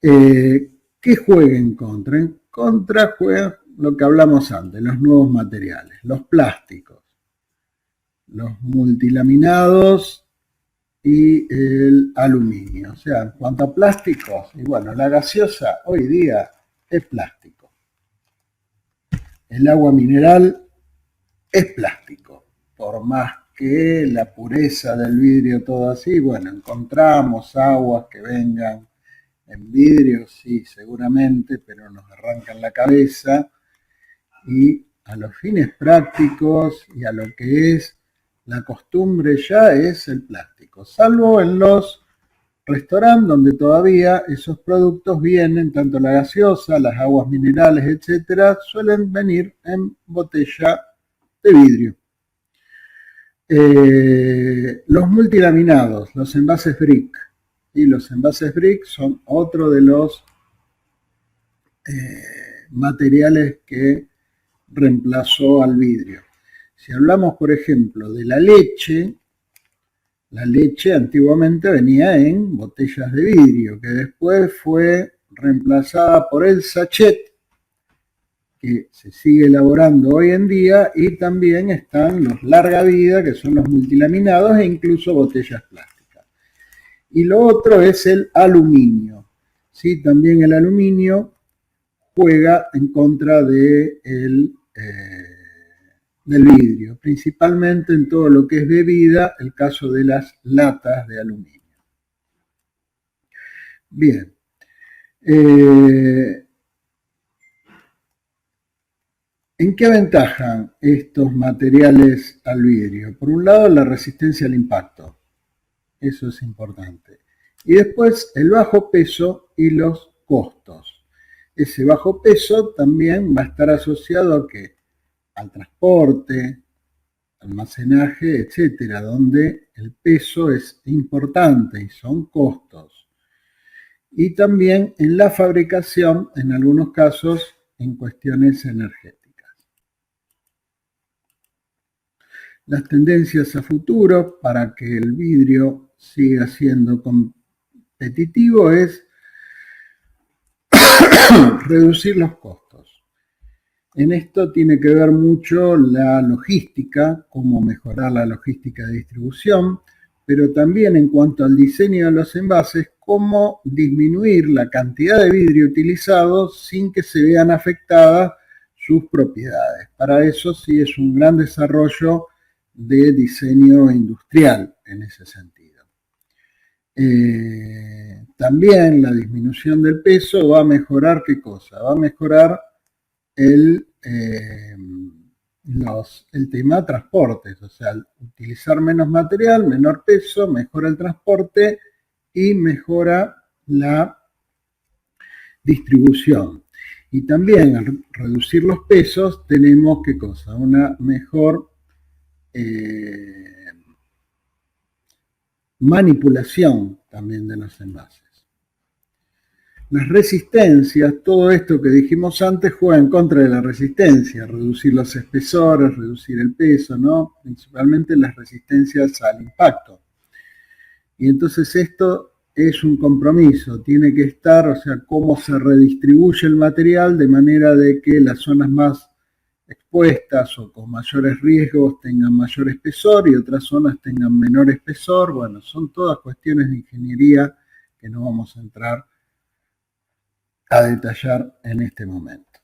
Speaker 1: ¿Qué juega en contra? En contra juega lo que hablamos antes, los nuevos materiales, los plásticos, los multilaminados y el aluminio. O sea, en cuanto a plásticos, y bueno, la gaseosa hoy día es plástico. El agua mineral es plástico, por más que la pureza del vidrio, todo así, bueno, encontramos aguas que vengan en vidrio, sí, seguramente, pero nos arrancan la cabeza, y a los fines prácticos y a lo que es la costumbre ya es el plástico, salvo en los restaurante donde todavía esos productos vienen, tanto la gaseosa, las aguas minerales, etcétera, suelen venir en botella de vidrio. Los multilaminados, los envases brick, y los envases brick son otro de los materiales que reemplazó al vidrio. Si hablamos, por ejemplo, de la leche antiguamente venía en botellas de vidrio, que después fue reemplazada por el sachet, que se sigue elaborando hoy en día, y también están los larga vida, que son los multilaminados, e incluso botellas plásticas. Y lo otro es el aluminio. ¿Sí? También el aluminio juega en contra del vidrio, principalmente en todo lo que es bebida, el caso de las latas de aluminio. Bien. ¿En qué aventajan estos materiales al vidrio? Por un lado, la resistencia al impacto. Eso es importante. Y después, el bajo peso y los costos. Ese bajo peso también va a estar asociado a ¿qué? Al transporte, almacenaje, etcétera, donde el peso es importante y son costos. Y también en la fabricación, en algunos casos, en cuestiones energéticas. Las tendencias a futuro para que el vidrio siga siendo competitivo es reducir los costos. En esto tiene que ver mucho la logística, cómo mejorar la logística de distribución, pero también en cuanto al diseño de los envases, cómo disminuir la cantidad de vidrio utilizado sin que se vean afectadas sus propiedades. Para eso sí es un gran desarrollo de diseño industrial en ese sentido. También la disminución del peso va a mejorar ¿qué cosa? Va a mejorar el tema de transportes, o sea, al utilizar menos material, menor peso, mejora el transporte y mejora la distribución. Y también al reducir los pesos tenemos ¿qué cosa? Una mejor manipulación también de los envases. Las resistencias, todo esto que dijimos antes juega en contra de la resistencia, reducir los espesores, reducir el peso, ¿no? Principalmente las resistencias al impacto. Y entonces esto es un compromiso, tiene que estar, o sea, cómo se redistribuye el material de manera de que las zonas más expuestas o con mayores riesgos tengan mayor espesor y otras zonas tengan menor espesor. Bueno, son todas cuestiones de ingeniería que no vamos a entrar a detallar en este momento.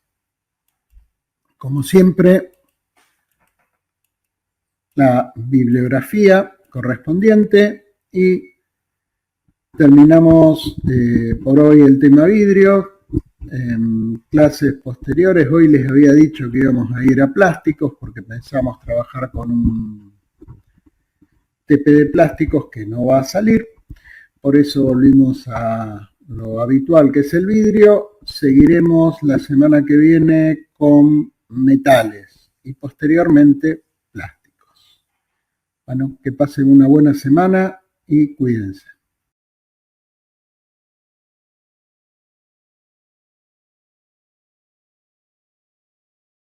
Speaker 1: Como siempre, la bibliografía correspondiente y terminamos por hoy el tema vidrio. En clases posteriores, hoy les había dicho que íbamos a ir a plásticos porque pensamos trabajar con un TP de plásticos que no va a salir, por eso volvimos a lo habitual que es el vidrio. Seguiremos la semana que viene con metales y posteriormente plásticos. Bueno, que pasen una buena semana y cuídense.